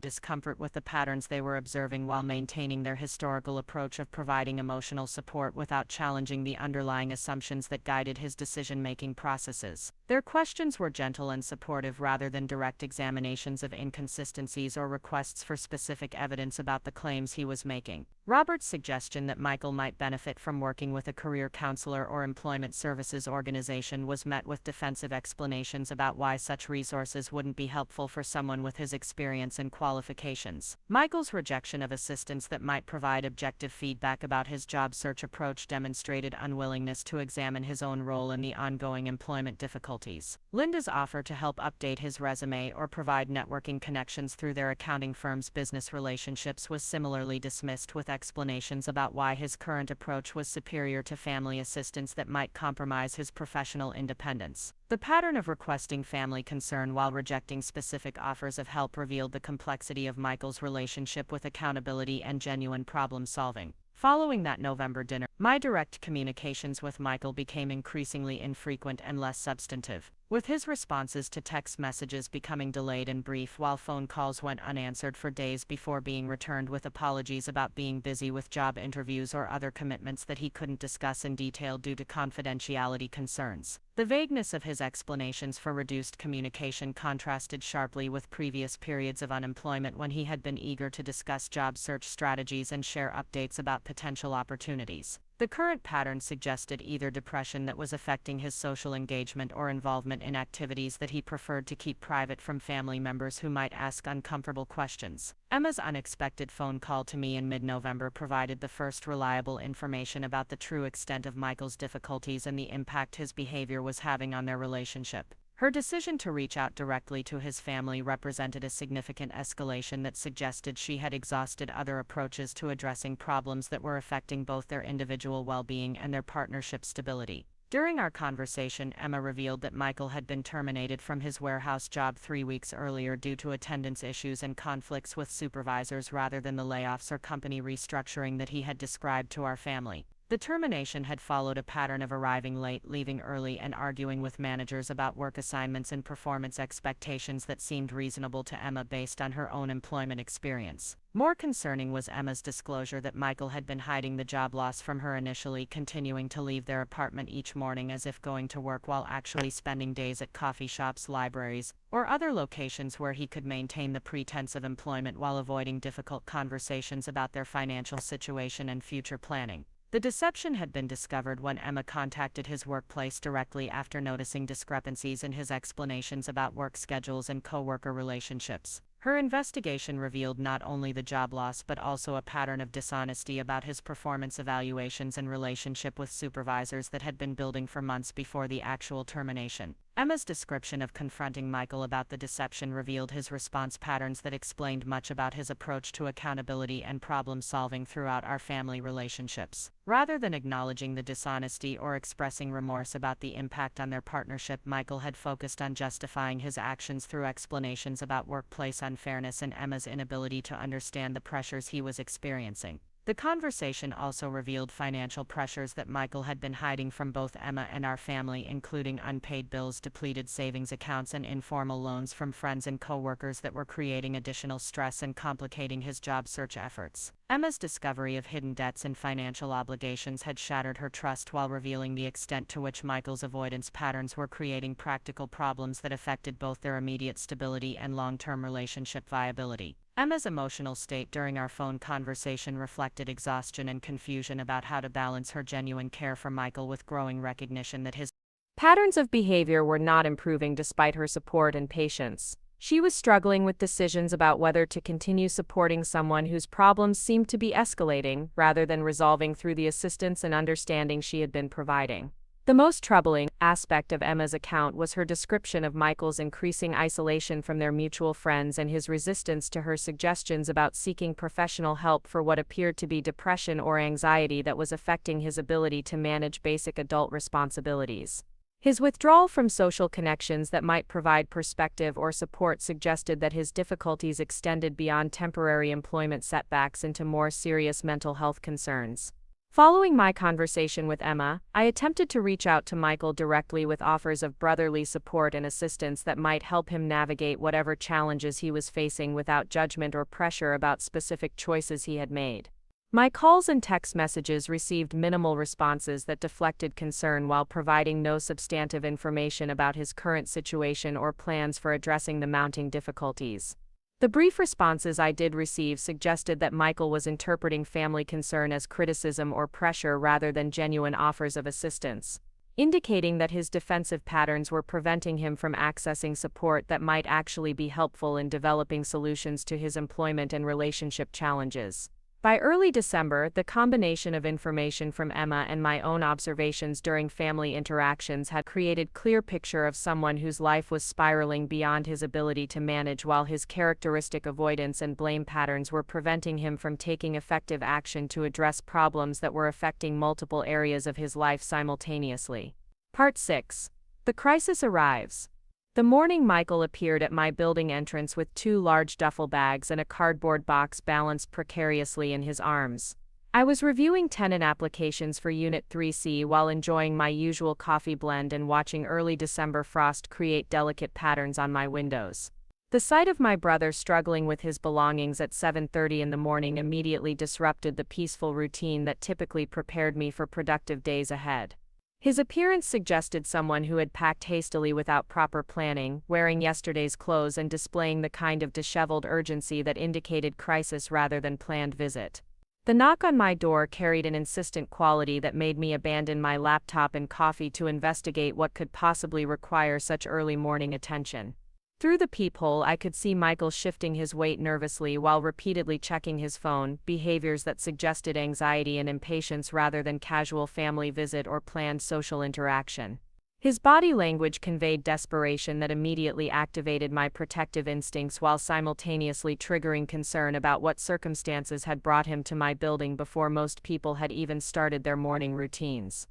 discomfort with the patterns they were observing while maintaining their historical approach of providing emotional support without challenging the underlying assumptions that guided his decision-making processes. Their questions were gentle and supportive rather than direct examinations of inconsistencies or requests for specific evidence about the claims he was making. Robert's suggestion that Michael might benefit from working with a career counselor or employment services organization was met with defensive explanations about why such resources wouldn't be helpful for someone with his experience and qualifications. Michael's rejection of assistance that might provide objective feedback about his job search approach demonstrated unwillingness to examine his own role in the ongoing employment difficulties. Linda's offer to help update his resume or provide networking connections through their accounting firm's business relationships was similarly dismissed with explanations about why his current approach was superior to family assistance that might compromise his professional independence. The pattern of requesting family concern while rejecting specific offers of help revealed the complexity of Michael's relationship with accountability and genuine problem solving. Following that November dinner, my direct communications with Michael became increasingly infrequent and less substantive, with his responses to text messages becoming delayed and brief while phone calls went unanswered for days before being returned with apologies about being busy with job interviews or other commitments that he couldn't discuss in detail due to confidentiality concerns. The vagueness of his explanations for reduced communication contrasted sharply with previous periods of unemployment when he had been eager to discuss job search strategies and share updates about potential opportunities. The current pattern suggested either depression that was affecting his social engagement or involvement in activities that he preferred to keep private from family members who might ask uncomfortable questions. Emma's unexpected phone call to me in mid-November provided the first reliable information about the true extent of Michael's difficulties and the impact his behavior was having on their relationship. Her decision to reach out directly to his family represented a significant escalation that suggested she had exhausted other approaches to addressing problems that were affecting both their individual well-being and their partnership stability. During our conversation, Emma revealed that Michael had been terminated from his warehouse job 3 weeks earlier due to attendance issues and conflicts with supervisors rather than the layoffs or company restructuring that he had described to our family. The termination had followed a pattern of arriving late, leaving early, and arguing with managers about work assignments and performance expectations that seemed reasonable to Emma based on her own employment experience. More concerning was Emma's disclosure that Michael had been hiding the job loss from her initially, continuing to leave their apartment each morning as if going to work while actually spending days at coffee shops, libraries, or other locations where he could maintain the pretense of employment while avoiding difficult conversations about their financial situation and future planning. The deception had been discovered when Emma contacted his workplace directly after noticing discrepancies in his explanations about work schedules and coworker relationships. Her investigation revealed not only the job loss but also a pattern of dishonesty about his performance evaluations and relationship with supervisors that had been building for months before the actual termination. Emma's description of confronting Michael about the deception revealed his response patterns that explained much about his approach to accountability and problem-solving throughout our family relationships. Rather than acknowledging the dishonesty or expressing remorse about the impact on their partnership, Michael had focused on justifying his actions through explanations about workplace unfairness and Emma's inability to understand the pressures he was experiencing. The conversation also revealed financial pressures that Michael had been hiding from both Emma and our family, including unpaid bills, depleted savings accounts, and informal loans from friends and coworkers that were creating additional stress and complicating his job search efforts. Emma's discovery of hidden debts and financial obligations had shattered her trust while revealing the extent to which Michael's avoidance patterns were creating practical problems that affected both their immediate stability and long-term relationship viability. Emma's emotional state during our phone conversation reflected exhaustion and confusion about how to balance her genuine care for Michael with growing recognition that his patterns of behavior were not improving despite her support and patience. She was struggling with decisions about whether to continue supporting someone whose problems seemed to be escalating, rather than resolving through the assistance and understanding she had been providing. The most troubling aspect of Emma's account was her description of Michael's increasing isolation from their mutual friends and his resistance to her suggestions about seeking professional help for what appeared to be depression or anxiety that was affecting his ability to manage basic adult responsibilities. His withdrawal from social connections that might provide perspective or support suggested that his difficulties extended beyond temporary employment setbacks into more serious mental health concerns. Following my conversation with Emma, I attempted to reach out to Michael directly with offers of brotherly support and assistance that might help him navigate whatever challenges he was facing without judgment or pressure about specific choices he had made. My calls and text messages received minimal responses that deflected concern while providing no substantive information about his current situation or plans for addressing the mounting difficulties. The brief responses I did receive suggested that Michael was interpreting family concern as criticism or pressure rather than genuine offers of assistance, indicating that his defensive patterns were preventing him from accessing support that might actually be helpful in developing solutions to his employment and relationship challenges. By early December, the combination of information from Emma and my own observations during family interactions had created a clear picture of someone whose life was spiraling beyond his ability to manage, while his characteristic avoidance and blame patterns were preventing him from taking effective action to address problems that were affecting multiple areas of his life simultaneously. Part 6. The crisis arrives. The morning Michael appeared at my building entrance with 2 large duffel bags and a cardboard box balanced precariously in his arms. I was reviewing tenant applications for Unit 3C while enjoying my usual coffee blend and watching early December frost create delicate patterns on my windows. The sight of my brother struggling with his belongings at 7:30 in the morning immediately disrupted the peaceful routine that typically prepared me for productive days ahead. His appearance suggested someone who had packed hastily without proper planning, wearing yesterday's clothes and displaying the kind of disheveled urgency that indicated crisis rather than planned visit. The knock on my door carried an insistent quality that made me abandon my laptop and coffee to investigate what could possibly require such early morning attention. Through the peephole, I could see Michael shifting his weight nervously while repeatedly checking his phone, behaviors that suggested anxiety and impatience rather than casual family visit or planned social interaction. His body language conveyed desperation that immediately activated my protective instincts while simultaneously triggering concern about what circumstances had brought him to my building before most people had even started their morning routines.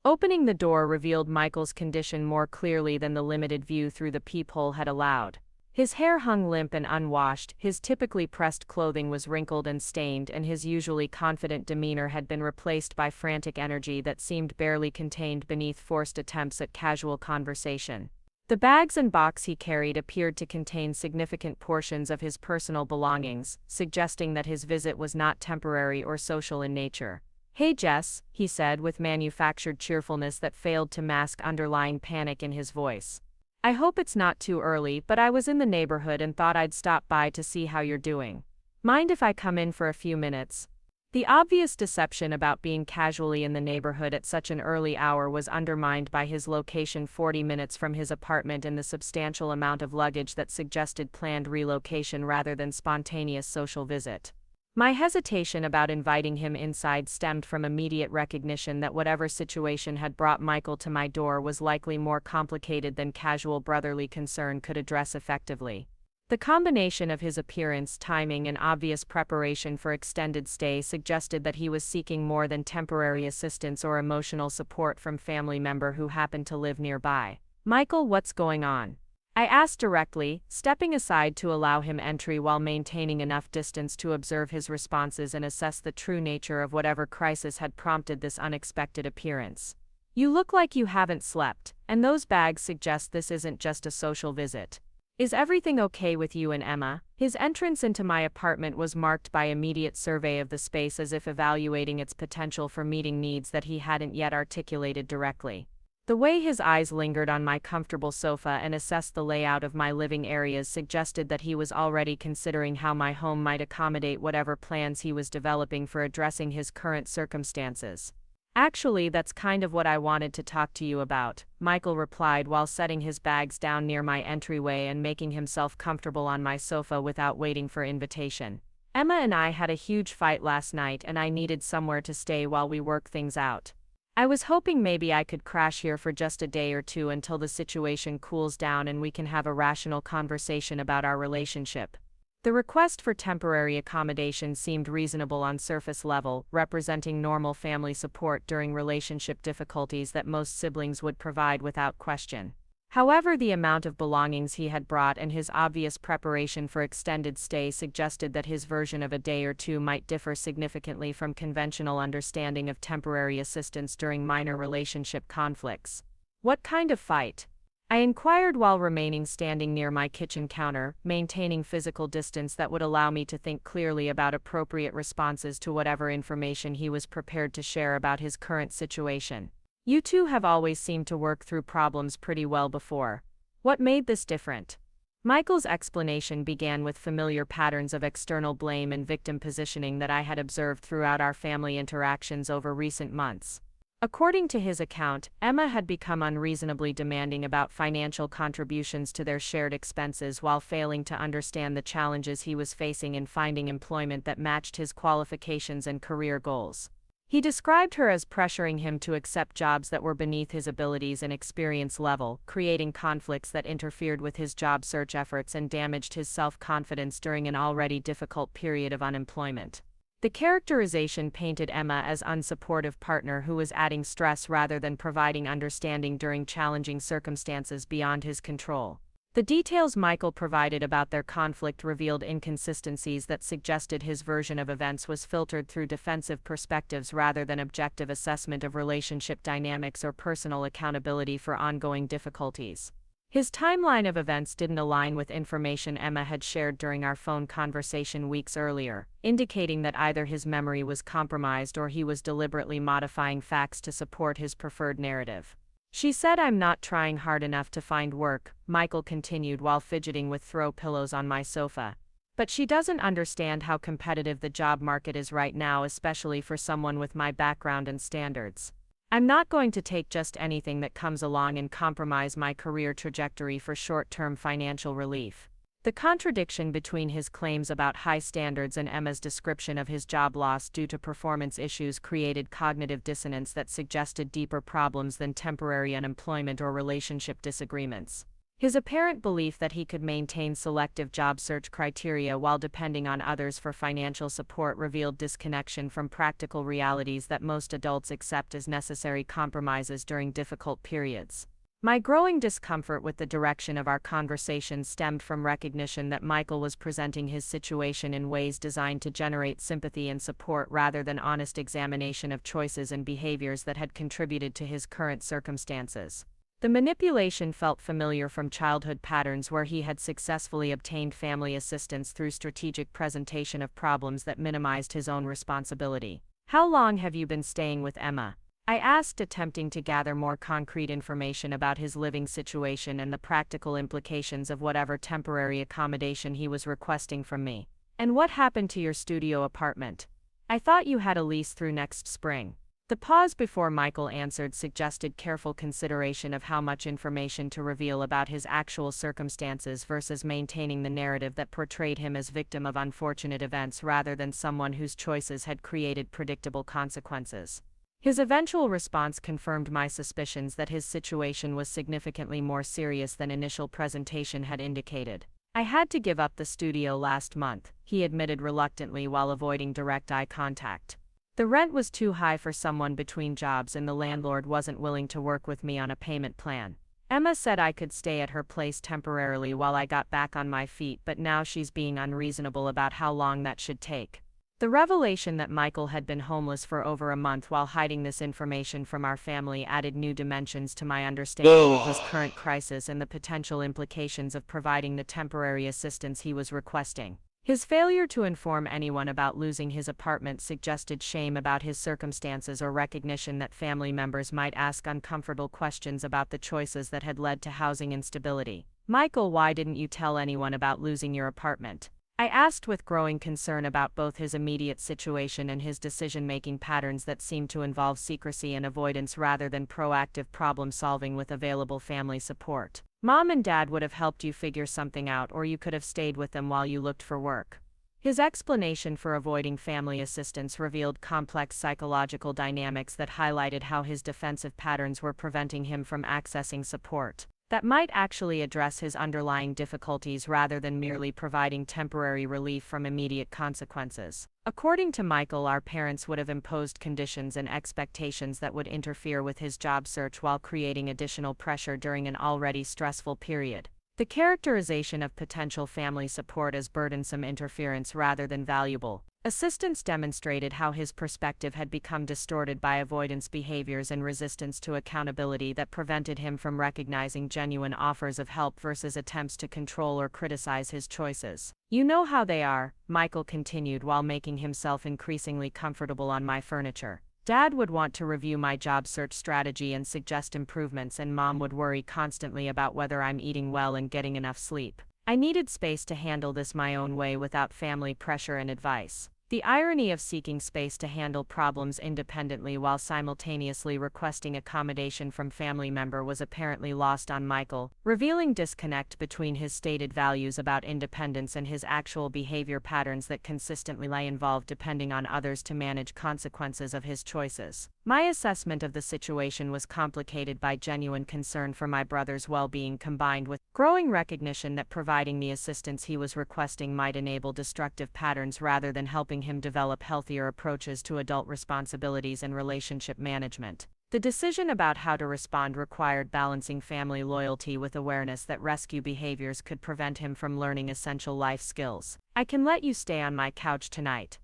Opening the door revealed Michael's condition more clearly than the limited view through the peephole had allowed. His hair hung limp and unwashed, his typically pressed clothing was wrinkled and stained, and his usually confident demeanor had been replaced by frantic energy that seemed barely contained beneath forced attempts at casual conversation. The bags and box he carried appeared to contain significant portions of his personal belongings, suggesting that his visit was not temporary or social in nature. "Hey Jess," he said with manufactured cheerfulness that failed to mask underlying panic in his voice. "I hope it's not too early, but I was in the neighborhood and thought I'd stop by to see how you're doing. Mind if I come in for a few minutes?" The obvious deception about being casually in the neighborhood at such an early hour was undermined by his location 40 minutes from his apartment and the substantial amount of luggage that suggested planned relocation rather than spontaneous social visit. My hesitation about inviting him inside stemmed from immediate recognition that whatever situation had brought Michael to my door was likely more complicated than casual brotherly concern could address effectively. The combination of his appearance, timing, and obvious preparation for extended stay suggested that he was seeking more than temporary assistance or emotional support from family member who happened to live nearby. "Michael, what's going on?" I asked directly, stepping aside to allow him entry while maintaining enough distance to observe his responses and assess the true nature of whatever crisis had prompted this unexpected appearance. "You look like you haven't slept, and those bags suggest this isn't just a social visit. Is everything okay with you and Emma?" His entrance into my apartment was marked by immediate survey of the space, as if evaluating its potential for meeting needs that he hadn't yet articulated directly. The way his eyes lingered on my comfortable sofa and assessed the layout of my living areas suggested that he was already considering how my home might accommodate whatever plans he was developing for addressing his current circumstances. "Actually, that's kind of what I wanted to talk to you about," Michael replied while setting his bags down near my entryway and making himself comfortable on my sofa without waiting for invitation. "Emma and I had a huge fight last night and I needed somewhere to stay while we work things out. I was hoping maybe I could crash here for just a day or two until the situation cools down and we can have a rational conversation about our relationship." The request for temporary accommodation seemed reasonable on surface level, representing normal family support during relationship difficulties that most siblings would provide without question. However, the amount of belongings he had brought and his obvious preparation for extended stay suggested that his version of a day or two might differ significantly from conventional understanding of temporary assistance during minor relationship conflicts. "What kind of fight?" I inquired while remaining standing near my kitchen counter, maintaining physical distance that would allow me to think clearly about appropriate responses to whatever information he was prepared to share about his current situation. "You two have always seemed to work through problems pretty well before. What made this different?" Michael's explanation began with familiar patterns of external blame and victim positioning that I had observed throughout our family interactions over recent months. According to his account, Emma had become unreasonably demanding about financial contributions to their shared expenses while failing to understand the challenges he was facing in finding employment that matched his qualifications and career goals. He described her as pressuring him to accept jobs that were beneath his abilities and experience level, creating conflicts that interfered with his job search efforts and damaged his self-confidence during an already difficult period of unemployment. The characterization painted Emma as an unsupportive partner who was adding stress rather than providing understanding during challenging circumstances beyond his control. The details Michael provided about their conflict revealed inconsistencies that suggested his version of events was filtered through defensive perspectives rather than objective assessment of relationship dynamics or personal accountability for ongoing difficulties. His timeline of events didn't align with information Emma had shared during our phone conversation weeks earlier, indicating that either his memory was compromised or he was deliberately modifying facts to support his preferred narrative. "She said I'm not trying hard enough to find work," Michael continued while fidgeting with throw pillows on my sofa. "But she doesn't understand how competitive the job market is right now, especially for someone with my background and standards. I'm not going to take just anything that comes along and compromise my career trajectory for short-term financial relief." The contradiction between his claims about high standards and Emma's description of his job loss due to performance issues created cognitive dissonance that suggested deeper problems than temporary unemployment or relationship disagreements. His apparent belief that he could maintain selective job search criteria while depending on others for financial support revealed disconnection from practical realities that most adults accept as necessary compromises during difficult periods. My growing discomfort with the direction of our conversation stemmed from recognition that Michael was presenting his situation in ways designed to generate sympathy and support rather than honest examination of choices and behaviors that had contributed to his current circumstances. The manipulation felt familiar from childhood patterns where he had successfully obtained family assistance through strategic presentation of problems that minimized his own responsibility. "How long have you been staying with Emma?" I asked, attempting to gather more concrete information about his living situation and the practical implications of whatever temporary accommodation he was requesting from me. "And what happened to your studio apartment? I thought you had a lease through next spring." The pause before Michael answered suggested careful consideration of how much information to reveal about his actual circumstances versus maintaining the narrative that portrayed him as victim of unfortunate events rather than someone whose choices had created predictable consequences. His eventual response confirmed my suspicions that his situation was significantly more serious than initial presentation had indicated. "I had to give up the studio last month," he admitted reluctantly while avoiding direct eye contact. "The rent was too high for someone between jobs and the landlord wasn't willing to work with me on a payment plan. Emma said I could stay at her place temporarily while I got back on my feet, but now she's being unreasonable about how long that should take. The revelation that Michael had been homeless for over a month while hiding this information from our family added new dimensions to my understanding of his current crisis and the potential implications of providing the temporary assistance he was requesting. His failure to inform anyone about losing his apartment suggested shame about his circumstances or recognition that family members might ask uncomfortable questions about the choices that had led to housing instability. Michael, why didn't you tell anyone about losing your apartment? I asked with growing concern about both his immediate situation and his decision-making patterns that seemed to involve secrecy and avoidance rather than proactive problem-solving with available family support. Mom and Dad would have helped you figure something out, or you could have stayed with them while you looked for work. His explanation for avoiding family assistance revealed complex psychological dynamics that highlighted how his defensive patterns were preventing him from accessing support that might actually address his underlying difficulties rather than merely providing temporary relief from immediate consequences. According to Michael, our parents would have imposed conditions and expectations that would interfere with his job search while creating additional pressure during an already stressful period. The characterization of potential family support as burdensome interference rather than valuable assistance demonstrated how his perspective had become distorted by avoidance behaviors and resistance to accountability that prevented him from recognizing genuine offers of help versus attempts to control or criticize his choices. You know how they are, Michael continued while making himself increasingly comfortable on my furniture. Dad would want to review my job search strategy and suggest improvements, and Mom would worry constantly about whether I'm eating well and getting enough sleep. I needed space to handle this my own way without family pressure and advice. The irony of seeking space to handle problems independently while simultaneously requesting accommodation from family member was apparently lost on Michael, revealing disconnect between his stated values about independence and his actual behavior patterns that consistently lay involved depending on others to manage consequences of his choices. My assessment of the situation was complicated by genuine concern for my brother's well-being combined with growing recognition that providing the assistance he was requesting might enable destructive patterns rather than helping him develop healthier approaches to adult responsibilities and relationship management. The decision about how to respond required balancing family loyalty with awareness that rescue behaviors could prevent him from learning essential life skills. I can let you stay on my couch tonight,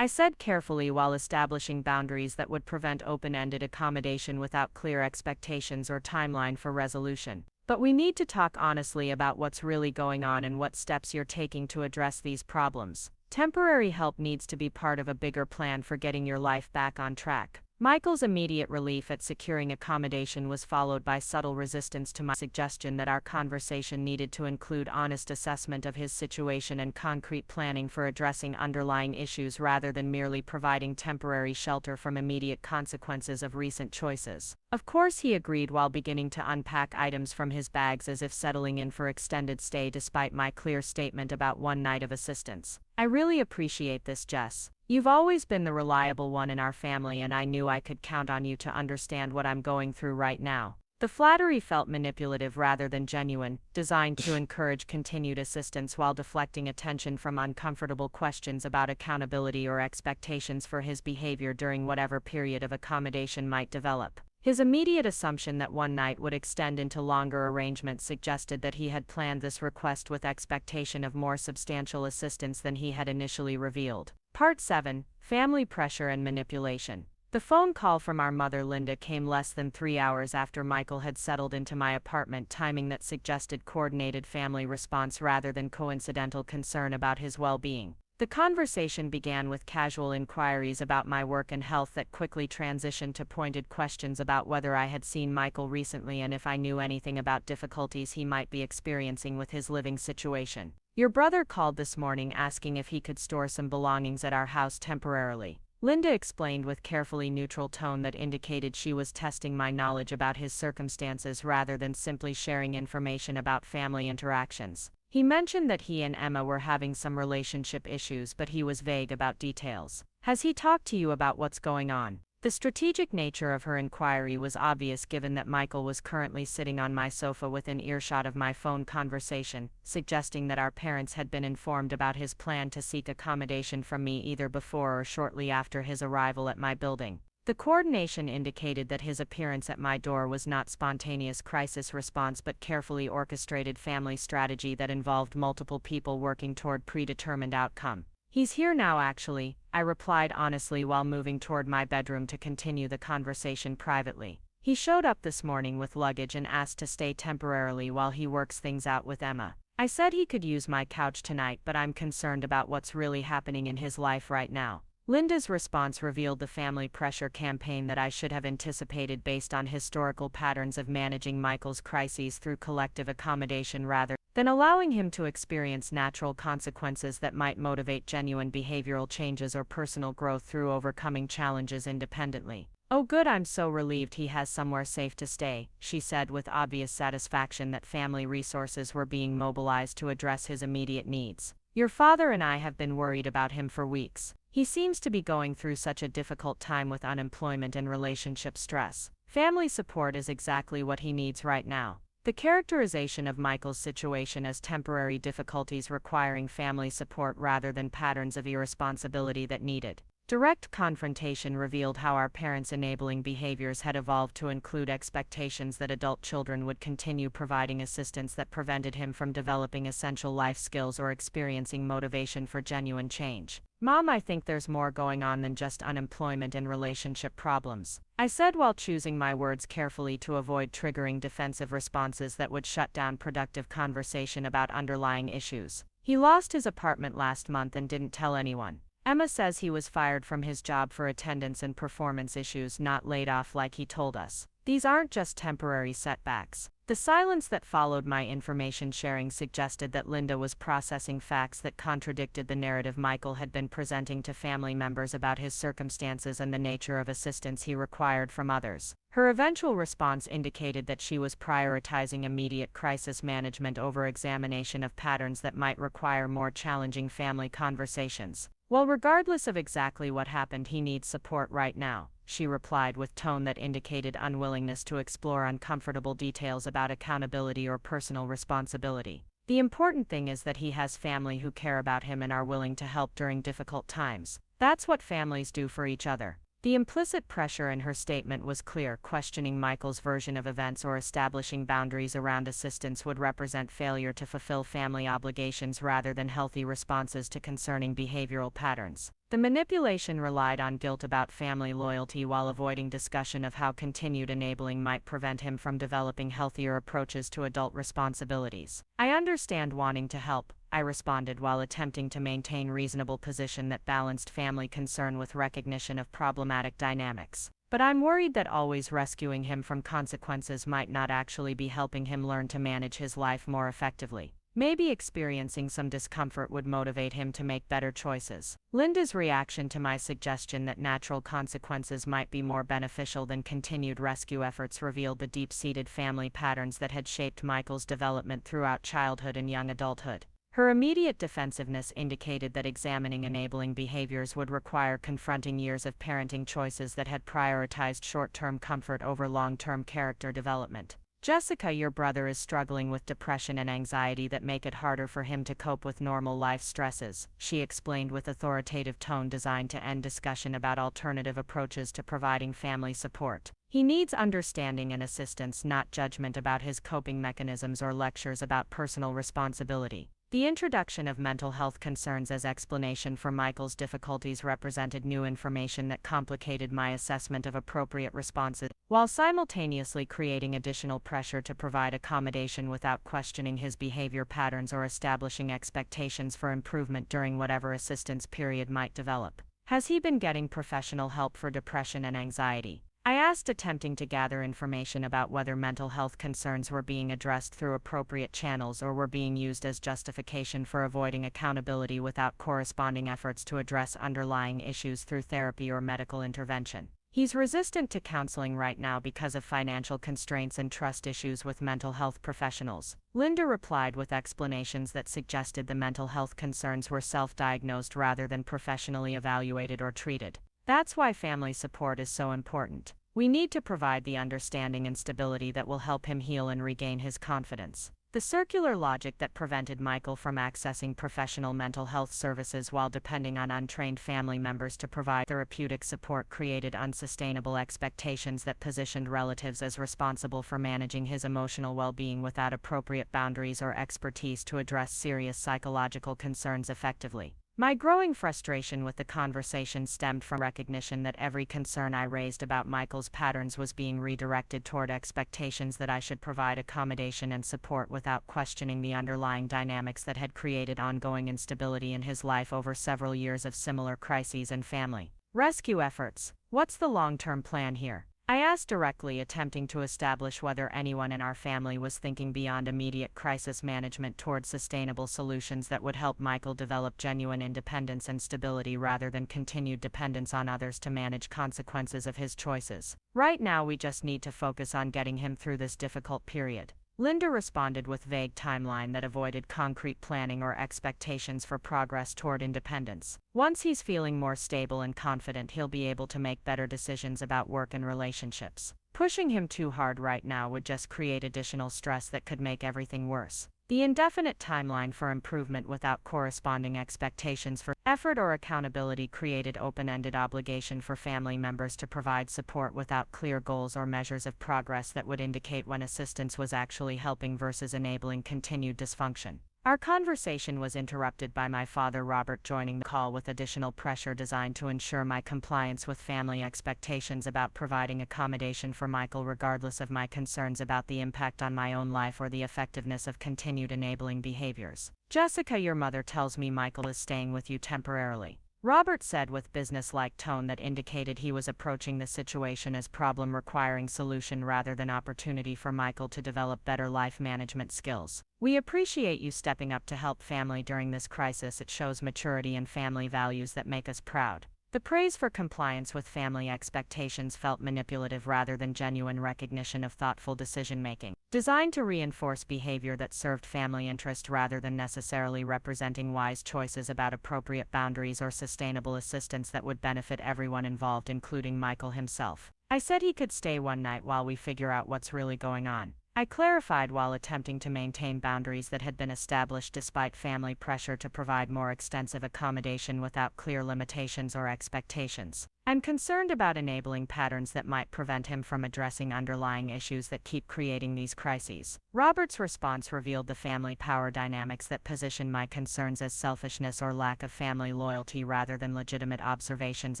I said carefully while establishing boundaries that would prevent open-ended accommodation without clear expectations or timeline for resolution. But we need to talk honestly about what's really going on and what steps you're taking to address these problems. Temporary help needs to be part of a bigger plan for getting your life back on track. Michael's immediate relief at securing accommodation was followed by subtle resistance to my suggestion that our conversation needed to include honest assessment of his situation and concrete planning for addressing underlying issues rather than merely providing temporary shelter from immediate consequences of recent choices. Of course, he agreed while beginning to unpack items from his bags as if settling in for extended stay despite my clear statement about one night of assistance. I really appreciate this, Jess. You've always been the reliable one in our family, and I knew I could count on you to understand what I'm going through right now. The flattery felt manipulative rather than genuine, designed to encourage continued assistance while deflecting attention from uncomfortable questions about accountability or expectations for his behavior during whatever period of accommodation might develop. His immediate assumption that one night would extend into longer arrangements suggested that he had planned this request with expectation of more substantial assistance than he had initially revealed. Part 7. Family Pressure and Manipulation. The phone call from our mother Linda came less than 3 hours after Michael had settled into my apartment, timing that suggested coordinated family response rather than coincidental concern about his well-being. The conversation began with casual inquiries about my work and health that quickly transitioned to pointed questions about whether I had seen Michael recently and if I knew anything about difficulties he might be experiencing with his living situation. Your brother called this morning asking if he could store some belongings at our house temporarily, Linda explained with carefully neutral tone that indicated she was testing my knowledge about his circumstances rather than simply sharing information about family interactions. He mentioned that he and Emma were having some relationship issues, but he was vague about details. Has he talked to you about what's going on? The strategic nature of her inquiry was obvious given that Michael was currently sitting on my sofa within earshot of my phone conversation, suggesting that our parents had been informed about his plan to seek accommodation from me either before or shortly after his arrival at my building. The coordination indicated that his appearance at my door was not spontaneous crisis response but carefully orchestrated family strategy that involved multiple people working toward predetermined outcome. "He's here now actually," I replied honestly while moving toward my bedroom to continue the conversation privately. "He showed up this morning with luggage and asked to stay temporarily while he works things out with Emma. I said he could use my couch tonight, but I'm concerned about what's really happening in his life right now." Linda's response revealed the family pressure campaign that I should have anticipated based on historical patterns of managing Michael's crises through collective accommodation rather than allowing him to experience natural consequences that might motivate genuine behavioral changes or personal growth through overcoming challenges independently. "Oh good, I'm so relieved he has somewhere safe to stay," she said with obvious satisfaction that family resources were being mobilized to address his immediate needs. "Your father and I have been worried about him for weeks. He seems to be going through such a difficult time with unemployment and relationship stress. Family support is exactly what he needs right now." The characterization of Michael's situation as temporary difficulties requiring family support rather than patterns of irresponsibility that needed direct confrontation revealed how our parents' enabling behaviors had evolved to include expectations that adult children would continue providing assistance that prevented him from developing essential life skills or experiencing motivation for genuine change. "Mom, I think there's more going on than just unemployment and relationship problems," I said while choosing my words carefully to avoid triggering defensive responses that would shut down productive conversation about underlying issues. "He lost his apartment last month and didn't tell anyone. Emma says he was fired from his job for attendance and performance issues, not laid off like he told us. These aren't just temporary setbacks." The silence that followed my information sharing suggested that Linda was processing facts that contradicted the narrative Michael had been presenting to family members about his circumstances and the nature of assistance he required from others. Her eventual response indicated that she was prioritizing immediate crisis management over examination of patterns that might require more challenging family conversations. "Well, regardless of exactly what happened, he needs support right now," she replied with tone that indicated unwillingness to explore uncomfortable details about accountability or personal responsibility. "The important thing is that he has family who care about him and are willing to help during difficult times. That's what families do for each other." The implicit pressure in her statement was clear. Questioning Michael's version of events or establishing boundaries around assistance would represent failure to fulfill family obligations rather than healthy responses to concerning behavioral patterns. The manipulation relied on guilt about family loyalty while avoiding discussion of how continued enabling might prevent him from developing healthier approaches to adult responsibilities. "I understand wanting to help," I responded while attempting to maintain reasonable position that balanced family concern with recognition of problematic dynamics. "But I'm worried that always rescuing him from consequences might not actually be helping him learn to manage his life more effectively. Maybe experiencing some discomfort would motivate him to make better choices." Linda's reaction to my suggestion that natural consequences might be more beneficial than continued rescue efforts revealed the deep-seated family patterns that had shaped Michael's development throughout childhood and young adulthood. Her immediate defensiveness indicated that examining enabling behaviors would require confronting years of parenting choices that had prioritized short-term comfort over long-term character development. "Jessica, your brother is struggling with depression and anxiety that make it harder for him to cope with normal life stresses," she explained with authoritative tone designed to end discussion about alternative approaches to providing family support. "He needs understanding and assistance, not judgment about his coping mechanisms or lectures about personal responsibility." The introduction of mental health concerns as explanation for Michael's difficulties represented new information that complicated my assessment of appropriate responses, while simultaneously creating additional pressure to provide accommodation without questioning his behavior patterns or establishing expectations for improvement during whatever assistance period might develop. "Has he been getting professional help for depression and anxiety?" I asked, attempting to gather information about whether mental health concerns were being addressed through appropriate channels or were being used as justification for avoiding accountability without corresponding efforts to address underlying issues through therapy or medical intervention. "He's resistant to counseling right now because of financial constraints and trust issues with mental health professionals," Linda replied with explanations that suggested the mental health concerns were self-diagnosed rather than professionally evaluated or treated. "That's why family support is so important. We need to provide the understanding and stability that will help him heal and regain his confidence." The circular logic that prevented Michael from accessing professional mental health services while depending on untrained family members to provide therapeutic support created unsustainable expectations that positioned relatives as responsible for managing his emotional well-being without appropriate boundaries or expertise to address serious psychological concerns effectively. My growing frustration with the conversation stemmed from recognition that every concern I raised about Michael's patterns was being redirected toward expectations that I should provide accommodation and support without questioning the underlying dynamics that had created ongoing instability in his life over several years of similar crises and family rescue efforts. What's the long-term plan here? I asked directly, attempting to establish whether anyone in our family was thinking beyond immediate crisis management toward sustainable solutions that would help Michael develop genuine independence and stability rather than continued dependence on others to manage consequences of his choices. Right now, we just need to focus on getting him through this difficult period. Linda responded with vague timeline that avoided concrete planning or expectations for progress toward independence. Once he's feeling more stable and confident, he'll be able to make better decisions about work and relationships. Pushing him too hard right now would just create additional stress that could make everything worse. The indefinite timeline for improvement without corresponding expectations for effort or accountability created open-ended obligation for family members to provide support without clear goals or measures of progress that would indicate when assistance was actually helping versus enabling continued dysfunction. Our conversation was interrupted by my father Robert joining the call with additional pressure designed to ensure my compliance with family expectations about providing accommodation for Michael regardless of my concerns about the impact on my own life or the effectiveness of continued enabling behaviors. Jessica, your mother tells me Michael is staying with you temporarily, Robert said with business-like tone that indicated he was approaching the situation as problem requiring solution rather than opportunity for Michael to develop better life management skills. We appreciate you stepping up to help family during this crisis. It shows maturity and family values that make us proud. The praise for compliance with family expectations felt manipulative rather than genuine recognition of thoughtful decision-making, designed to reinforce behavior that served family interest rather than necessarily representing wise choices about appropriate boundaries or sustainable assistance that would benefit everyone involved, including Michael himself. I said he could stay one night while we figure out what's really going on. I clarified while attempting to maintain boundaries that had been established despite family pressure to provide more extensive accommodation without clear limitations or expectations. I'm concerned about enabling patterns that might prevent him from addressing underlying issues that keep creating these crises. Robert's response revealed the family power dynamics that position my concerns as selfishness or lack of family loyalty rather than legitimate observations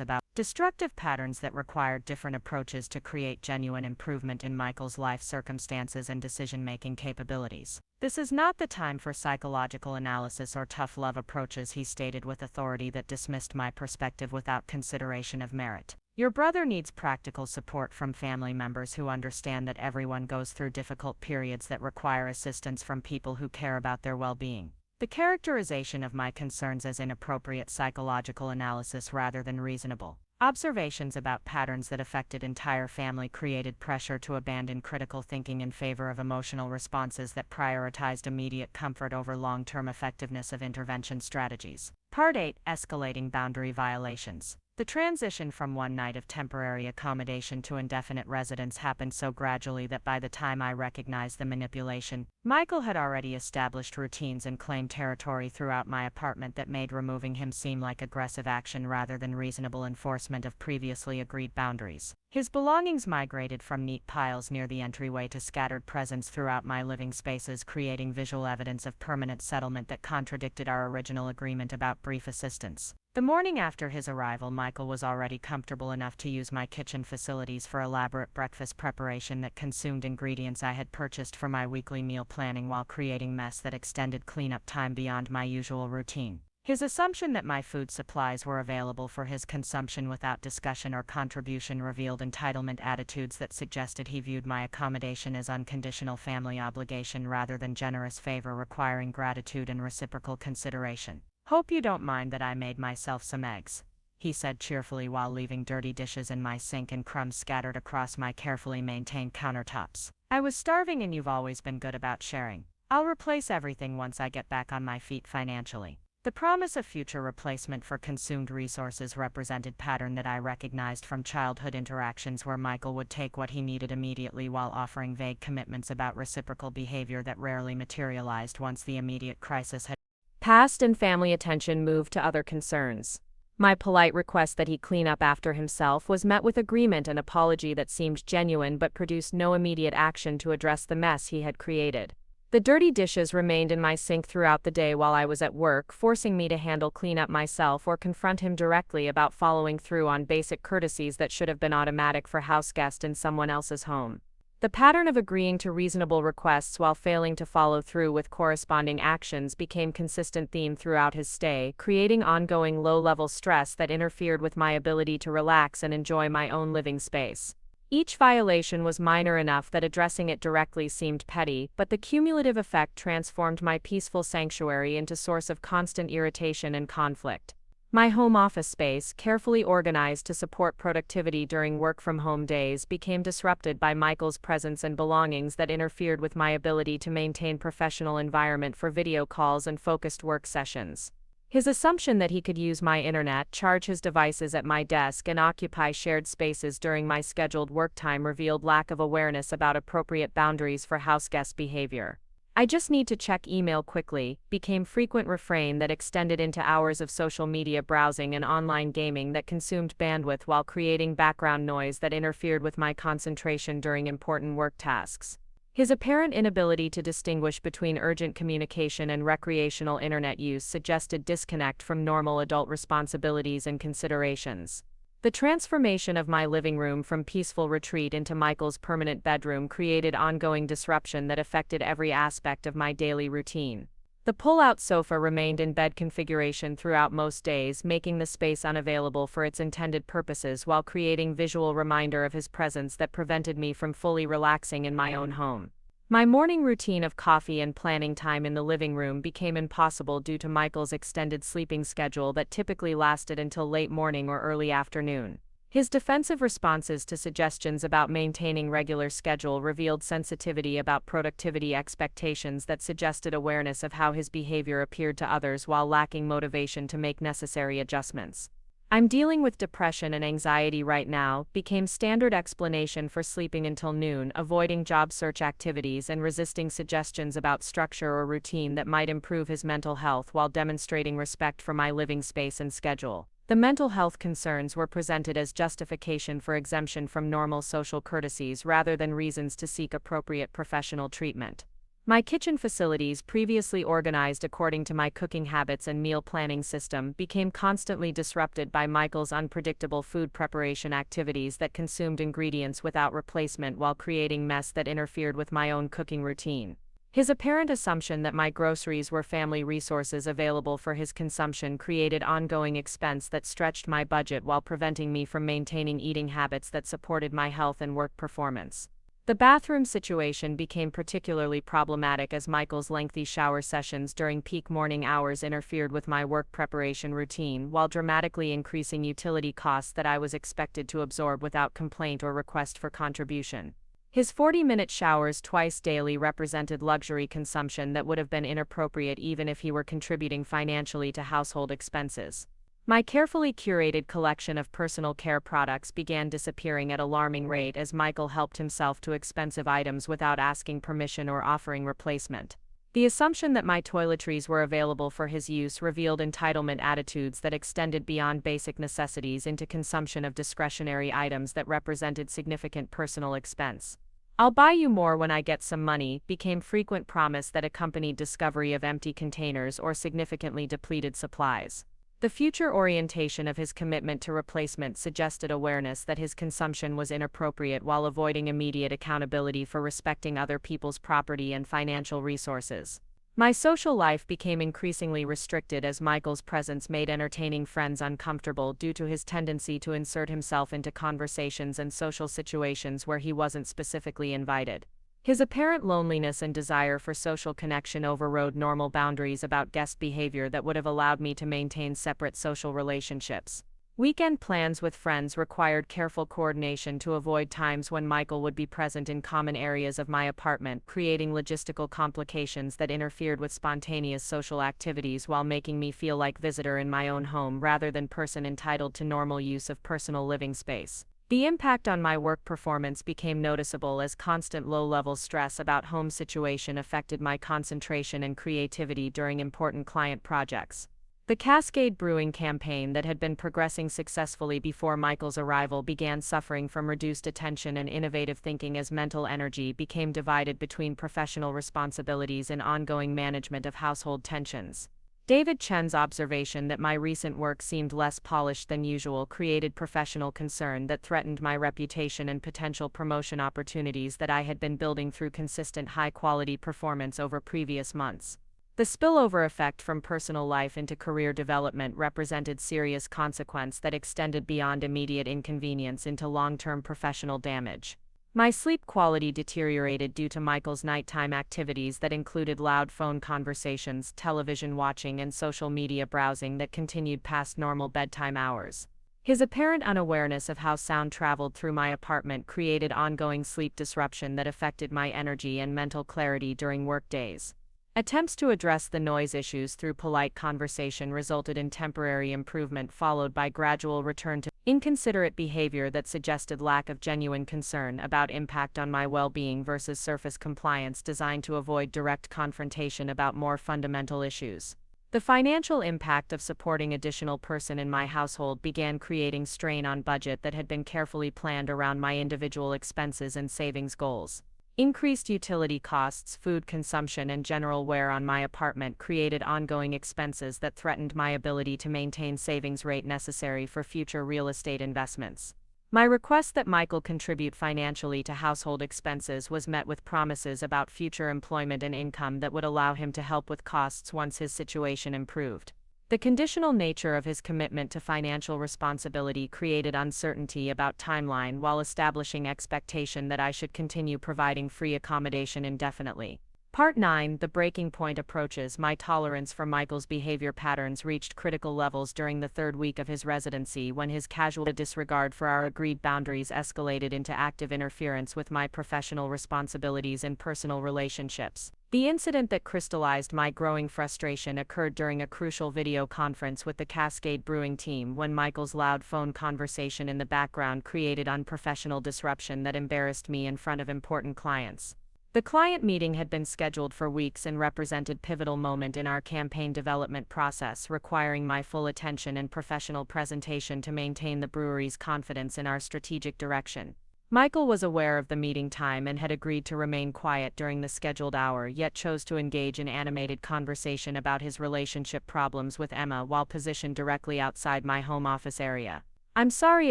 about destructive patterns that required different approaches to create genuine improvement in Michael's life circumstances and decision-making capabilities. This is not the time for psychological analysis or tough love approaches, he stated with authority that dismissed my perspective without consideration of merit. Your brother needs practical support from family members who understand that everyone goes through difficult periods that require assistance from people who care about their well-being. The characterization of my concerns as inappropriate psychological analysis rather than reasonable observations about patterns that affected entire family created pressure to abandon critical thinking in favor of emotional responses that prioritized immediate comfort over long-term effectiveness of intervention strategies. Part 8: Escalating boundary violations. The transition from one night of temporary accommodation to indefinite residence happened so gradually that by the time I recognized the manipulation, Michael had already established routines and claimed territory throughout my apartment that made removing him seem like aggressive action rather than reasonable enforcement of previously agreed boundaries. His belongings migrated from neat piles near the entryway to scattered presence throughout my living spaces, creating visual evidence of permanent settlement that contradicted our original agreement about brief assistance. The morning after his arrival, Michael was already comfortable enough to use my kitchen facilities for elaborate breakfast preparation that consumed ingredients I had purchased for my weekly meal planning while creating mess that extended cleanup time beyond my usual routine. His assumption that my food supplies were available for his consumption without discussion or contribution revealed entitlement attitudes that suggested he viewed my accommodation as unconditional family obligation rather than generous favor requiring gratitude and reciprocal consideration. "Hope you don't mind that I made myself some eggs," he said cheerfully while leaving dirty dishes in my sink and crumbs scattered across my carefully maintained countertops. "I was starving and you've always been good about sharing. I'll replace everything once I get back on my feet financially." The promise of future replacement for consumed resources represented pattern that I recognized from childhood interactions where Michael would take what he needed immediately while offering vague commitments about reciprocal behavior that rarely materialized once the immediate crisis had Past and family attention moved to other concerns. My polite request that he clean up after himself was met with agreement and apology that seemed genuine but produced no immediate action to address the mess he had created. The dirty dishes remained in my sink throughout the day while I was at work, forcing me to handle cleanup myself or confront him directly about following through on basic courtesies that should have been automatic for houseguests in someone else's home. The pattern of agreeing to reasonable requests while failing to follow through with corresponding actions became consistent theme throughout his stay, creating ongoing low-level stress that interfered with my ability to relax and enjoy my own living space. Each violation was minor enough that addressing it directly seemed petty, but the cumulative effect transformed my peaceful sanctuary into a source of constant irritation and conflict. My home office space, carefully organized to support productivity during work-from-home days, became disrupted by Michael's presence and belongings that interfered with my ability to maintain professional environment for video calls and focused work sessions. His assumption that he could use my internet, charge his devices at my desk, and occupy shared spaces during my scheduled work time revealed lack of awareness about appropriate boundaries for houseguest behavior. "I just need to check email quickly" became frequent refrain that extended into hours of social media browsing and online gaming that consumed bandwidth while creating background noise that interfered with my concentration during important work tasks. His apparent inability to distinguish between urgent communication and recreational internet use suggested disconnect from normal adult responsibilities and considerations. The transformation of my living room from peaceful retreat into Michael's permanent bedroom created ongoing disruption that affected every aspect of my daily routine. The pull-out sofa remained in bed configuration throughout most days, making the space unavailable for its intended purposes while creating visual reminder of his presence that prevented me from fully relaxing in my own home. My morning routine of coffee and planning time in the living room became impossible due to Michael's extended sleeping schedule that typically lasted until late morning or early afternoon. His defensive responses to suggestions about maintaining regular schedule revealed sensitivity about productivity expectations that suggested awareness of how his behavior appeared to others while lacking motivation to make necessary adjustments. "I'm dealing with depression and anxiety right now" became standard explanation for sleeping until noon, avoiding job search activities and resisting suggestions about structure or routine that might improve his mental health while demonstrating respect for my living space and schedule. The mental health concerns were presented as justification for exemption from normal social courtesies rather than reasons to seek appropriate professional treatment. My kitchen facilities, previously organized according to my cooking habits and meal planning system, became constantly disrupted by Michael's unpredictable food preparation activities that consumed ingredients without replacement while creating mess that interfered with my own cooking routine. His apparent assumption that my groceries were family resources available for his consumption created ongoing expense that stretched my budget while preventing me from maintaining eating habits that supported my health and work performance. The bathroom situation became particularly problematic as Michael's lengthy shower sessions during peak morning hours interfered with my work preparation routine while dramatically increasing utility costs that I was expected to absorb without complaint or request for contribution. His 40-minute showers twice daily represented luxury consumption that would have been inappropriate even if he were contributing financially to household expenses. My carefully curated collection of personal care products began disappearing at an alarming rate as Michael helped himself to expensive items without asking permission or offering replacement. The assumption that my toiletries were available for his use revealed entitlement attitudes that extended beyond basic necessities into consumption of discretionary items that represented significant personal expense. "I'll buy you more when I get some money" became frequent promise that accompanied discovery of empty containers or significantly depleted supplies. The future orientation of his commitment to replacement suggested awareness that his consumption was inappropriate while avoiding immediate accountability for respecting other people's property and financial resources. My social life became increasingly restricted as Michael's presence made entertaining friends uncomfortable due to his tendency to insert himself into conversations and social situations where he wasn't specifically invited. His apparent loneliness and desire for social connection overrode normal boundaries about guest behavior that would have allowed me to maintain separate social relationships. Weekend plans with friends required careful coordination to avoid times when Michael would be present in common areas of my apartment, creating logistical complications that interfered with spontaneous social activities while making me feel like visitor in my own home rather than person entitled to normal use of personal living space. The impact on my work performance became noticeable as constant low-level stress about home situation affected my concentration and creativity during important client projects. The Cascade Brewing campaign that had been progressing successfully before Michael's arrival began suffering from reduced attention and innovative thinking as mental energy became divided between professional responsibilities and ongoing management of household tensions. David Chen's observation that my recent work seemed less polished than usual created professional concern that threatened my reputation and potential promotion opportunities that I had been building through consistent high-quality performance over previous months. The spillover effect from personal life into career development represented serious consequence that extended beyond immediate inconvenience into long-term professional damage. My sleep quality deteriorated due to Michael's nighttime activities that included loud phone conversations, television watching, and social media browsing that continued past normal bedtime hours. His apparent unawareness of how sound traveled through my apartment created ongoing sleep disruption that affected my energy and mental clarity during work days. Attempts to address the noise issues through polite conversation resulted in temporary improvement followed by gradual return to inconsiderate behavior that suggested lack of genuine concern about impact on my well-being versus surface compliance designed to avoid direct confrontation about more fundamental issues. The financial impact of supporting additional person in my household began creating strain on budget that had been carefully planned around my individual expenses and savings goals. Increased utility costs, food consumption, and general wear on my apartment created ongoing expenses that threatened my ability to maintain savings rate necessary for future real estate investments. My request that Michael contribute financially to household expenses was met with promises about future employment and income that would allow him to help with costs once his situation improved. The conditional nature of his commitment to financial responsibility created uncertainty about timeline while establishing expectation that I should continue providing free accommodation indefinitely. Part 9. The breaking point approaches. My tolerance for Michael's behavior patterns reached critical levels during the third week of his residency when his casual disregard for our agreed boundaries escalated into active interference with my professional responsibilities and personal relationships. The incident that crystallized my growing frustration occurred during a crucial video conference with the Cascade Brewing team when Michael's loud phone conversation in the background created unprofessional disruption that embarrassed me in front of important clients. The client meeting had been scheduled for weeks and represented a pivotal moment in our campaign development process, requiring my full attention and professional presentation to maintain the brewery's confidence in our strategic direction. Michael was aware of the meeting time and had agreed to remain quiet during the scheduled hour, yet chose to engage in animated conversation about his relationship problems with Emma while positioned directly outside my home office area. "I'm sorry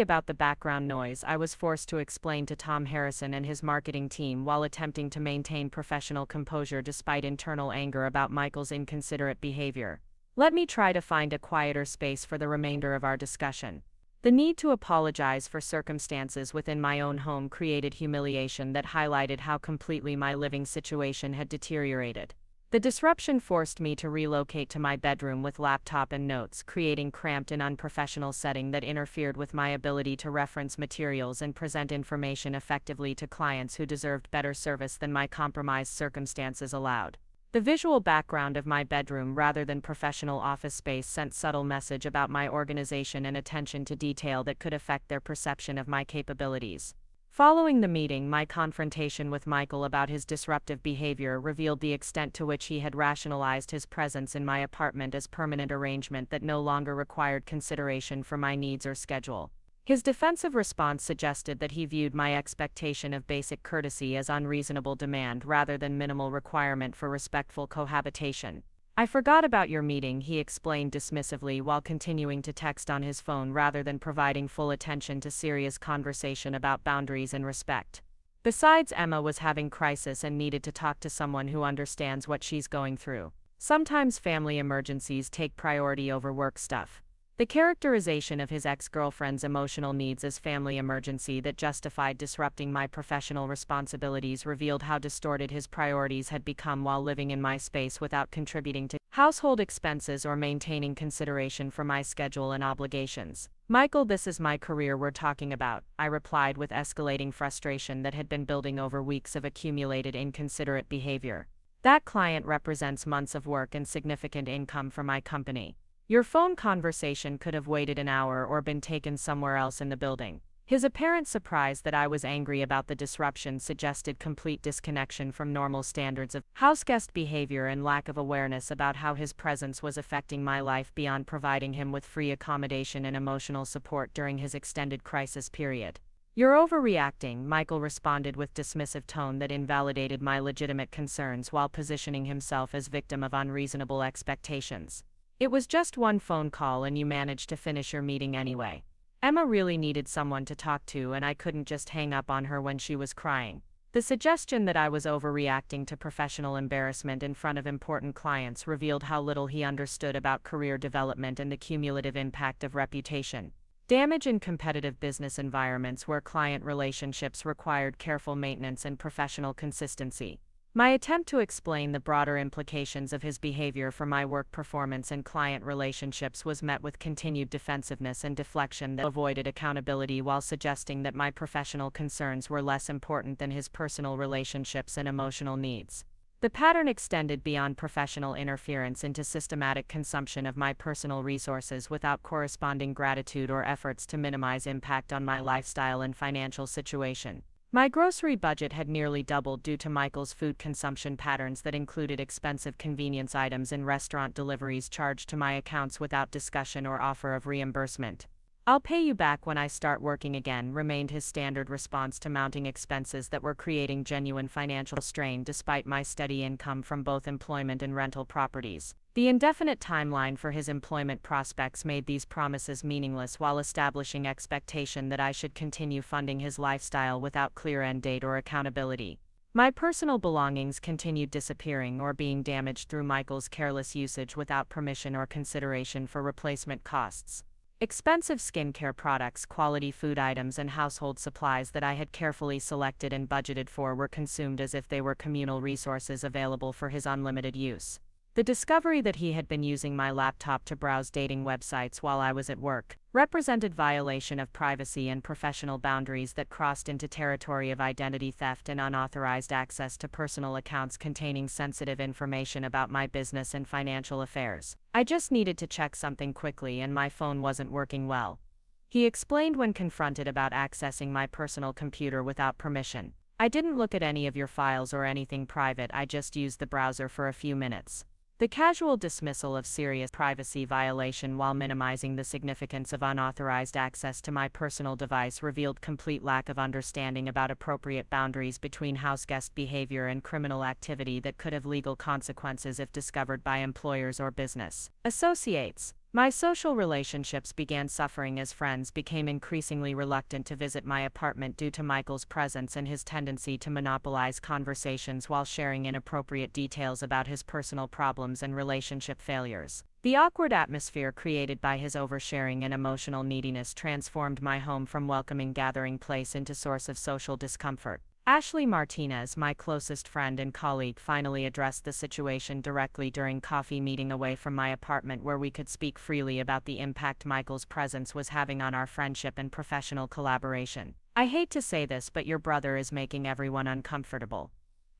about the background noise," I was forced to explain to Tom Harrison and his marketing team while attempting to maintain professional composure despite internal anger about Michael's inconsiderate behavior. "Let me try to find a quieter space for the remainder of our discussion." The need to apologize for circumstances within my own home created humiliation that highlighted how completely my living situation had deteriorated. The disruption forced me to relocate to my bedroom with laptop and notes, creating cramped and unprofessional setting that interfered with my ability to reference materials and present information effectively to clients who deserved better service than my compromised circumstances allowed. The visual background of my bedroom rather than professional office space sent subtle message about my organization and attention to detail that could affect their perception of my capabilities. Following the meeting, my confrontation with Michael about his disruptive behavior revealed the extent to which he had rationalized his presence in my apartment as permanent arrangement that no longer required consideration for my needs or schedule. His defensive response suggested that he viewed my expectation of basic courtesy as unreasonable demand rather than minimal requirement for respectful cohabitation. "I forgot about your meeting," he explained dismissively while continuing to text on his phone rather than providing full attention to serious conversation about boundaries and respect. Besides, Emma was having crisis and needed to talk to someone who understands what she's going through. Sometimes family emergencies take priority over work stuff. The characterization of his ex-girlfriend's emotional needs as family emergency that justified disrupting my professional responsibilities revealed how distorted his priorities had become while living in my space without contributing to household expenses or maintaining consideration for my schedule and obligations. "Michael, this is my career we're talking about," I replied with escalating frustration that had been building over weeks of accumulated inconsiderate behavior. "That client represents months of work and significant income for my company. Your phone conversation could have waited an hour or been taken somewhere else in the building." His apparent surprise that I was angry about the disruption suggested complete disconnection from normal standards of houseguest behavior and lack of awareness about how his presence was affecting my life beyond providing him with free accommodation and emotional support during his extended crisis period. "You're overreacting," Michael responded with dismissive tone that invalidated my legitimate concerns while positioning himself as victim of unreasonable expectations. "It was just one phone call and you managed to finish your meeting anyway. Emma really needed someone to talk to and I couldn't just hang up on her when she was crying." The suggestion that I was overreacting to professional embarrassment in front of important clients revealed how little he understood about career development and the cumulative impact of reputation damage in competitive business environments where client relationships required careful maintenance and professional consistency. My attempt to explain the broader implications of his behavior for my work performance and client relationships was met with continued defensiveness and deflection that avoided accountability while suggesting that my professional concerns were less important than his personal relationships and emotional needs. The pattern extended beyond professional interference into systematic consumption of my personal resources without corresponding gratitude or efforts to minimize impact on my lifestyle and financial situation. My grocery budget had nearly doubled due to Michael's food consumption patterns that included expensive convenience items and restaurant deliveries charged to my accounts without discussion or offer of reimbursement. "I'll pay you back when I start working again," remained his standard response to mounting expenses that were creating genuine financial strain despite my steady income from both employment and rental properties. The indefinite timeline for his employment prospects made these promises meaningless while establishing expectation that I should continue funding his lifestyle without clear end date or accountability. My personal belongings continued disappearing or being damaged through Michael's careless usage without permission or consideration for replacement costs. Expensive skincare products, quality food items, and household supplies that I had carefully selected and budgeted for were consumed as if they were communal resources available for his unlimited use. The discovery that he had been using my laptop to browse dating websites while I was at work represented violation of privacy and professional boundaries that crossed into territory of identity theft and unauthorized access to personal accounts containing sensitive information about my business and financial affairs. "I just needed to check something quickly and my phone wasn't working well," he explained when confronted about accessing my personal computer without permission. "I didn't look at any of your files or anything private, I just used the browser for a few minutes." The casual dismissal of serious privacy violation while minimizing the significance of unauthorized access to my personal device revealed complete lack of understanding about appropriate boundaries between houseguest behavior and criminal activity that could have legal consequences if discovered by employers or business associates. My social relationships began suffering as friends became increasingly reluctant to visit my apartment due to Michael's presence and his tendency to monopolize conversations while sharing inappropriate details about his personal problems and relationship failures. The awkward atmosphere created by his oversharing and emotional neediness transformed my home from welcoming gathering place into source of social discomfort. Ashley Martinez, my closest friend and colleague, finally addressed the situation directly during coffee meeting away from my apartment where we could speak freely about the impact Michael's presence was having on our friendship and professional collaboration. "I hate to say this, but your brother is making everyone uncomfortable,"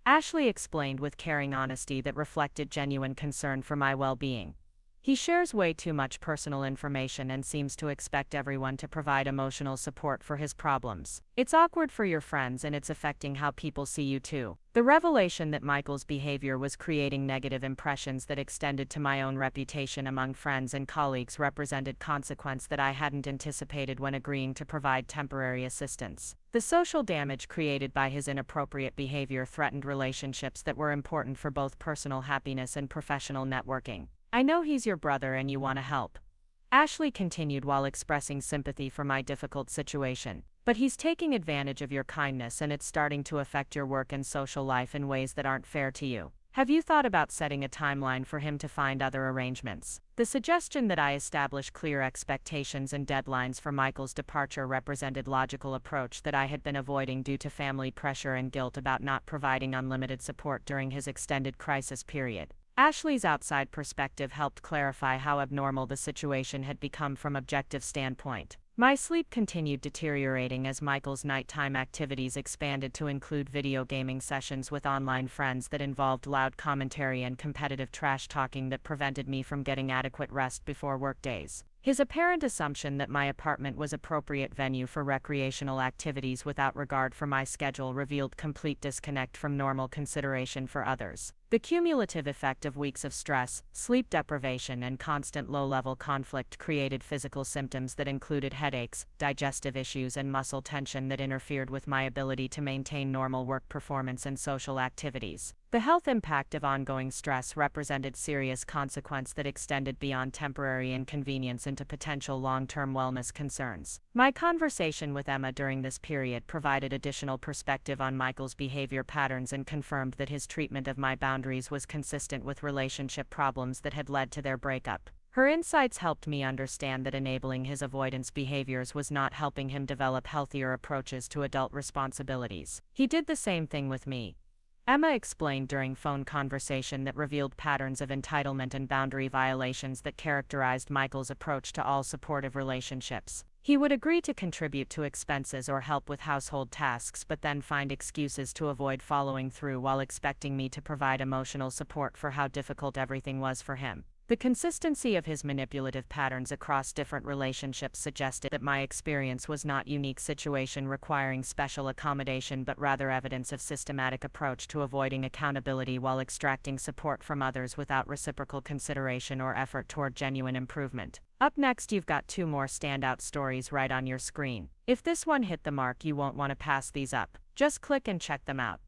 Ashley explained with caring honesty that reflected genuine concern for my well-being. "He shares way too much personal information and seems to expect everyone to provide emotional support for his problems. It's awkward for your friends and it's affecting how people see you too." The revelation that Michael's behavior was creating negative impressions that extended to my own reputation among friends and colleagues represented consequence that I hadn't anticipated when agreeing to provide temporary assistance. The social damage created by his inappropriate behavior threatened relationships that were important for both personal happiness and professional networking. "I know he's your brother and you want to help," Ashley continued while expressing sympathy for my difficult situation. "But he's taking advantage of your kindness and it's starting to affect your work and social life in ways that aren't fair to you. Have you thought about setting a timeline for him to find other arrangements? The suggestion that I establish clear expectations and deadlines for Michael's departure represented logical approach that I had been avoiding due to family pressure and guilt about not providing unlimited support during his extended crisis period. Ashley's outside perspective helped clarify how abnormal the situation had become from objective standpoint. My sleep continued deteriorating as Michael's nighttime activities expanded to include video gaming sessions with online friends that involved loud commentary and competitive trash talking that prevented me from getting adequate rest before workdays. His apparent assumption that my apartment was appropriate venue for recreational activities without regard for my schedule revealed complete disconnect from normal consideration for others. The cumulative effect of weeks of stress, sleep deprivation, and constant low-level conflict created physical symptoms that included headaches, digestive issues, and muscle tension that interfered with my ability to maintain normal work performance and social activities. The health impact of ongoing stress represented serious consequence that extended beyond temporary inconvenience into potential long-term wellness concerns. My conversation with Emma during this period provided additional perspective on Michael's behavior patterns and confirmed that his treatment of my boundaries was consistent with relationship problems that had led to their breakup. Her insights helped me understand that enabling his avoidance behaviors was not helping him develop healthier approaches to adult responsibilities. He did the same thing with me. Emma explained during phone conversation that revealed patterns of entitlement and boundary violations that characterized Michael's approach to all supportive relationships. He would agree to contribute to expenses or help with household tasks but then find excuses to avoid following through while expecting me to provide emotional support for how difficult everything was for him. The consistency of his manipulative patterns across different relationships suggested that my experience was not a unique situation requiring special accommodation but rather evidence of systematic approach to avoiding accountability while extracting support from others without reciprocal consideration or effort toward genuine improvement. Up next, you've got 2 more standout stories right on your screen. If this one hit the mark, you won't want to pass these up. Just click and check them out.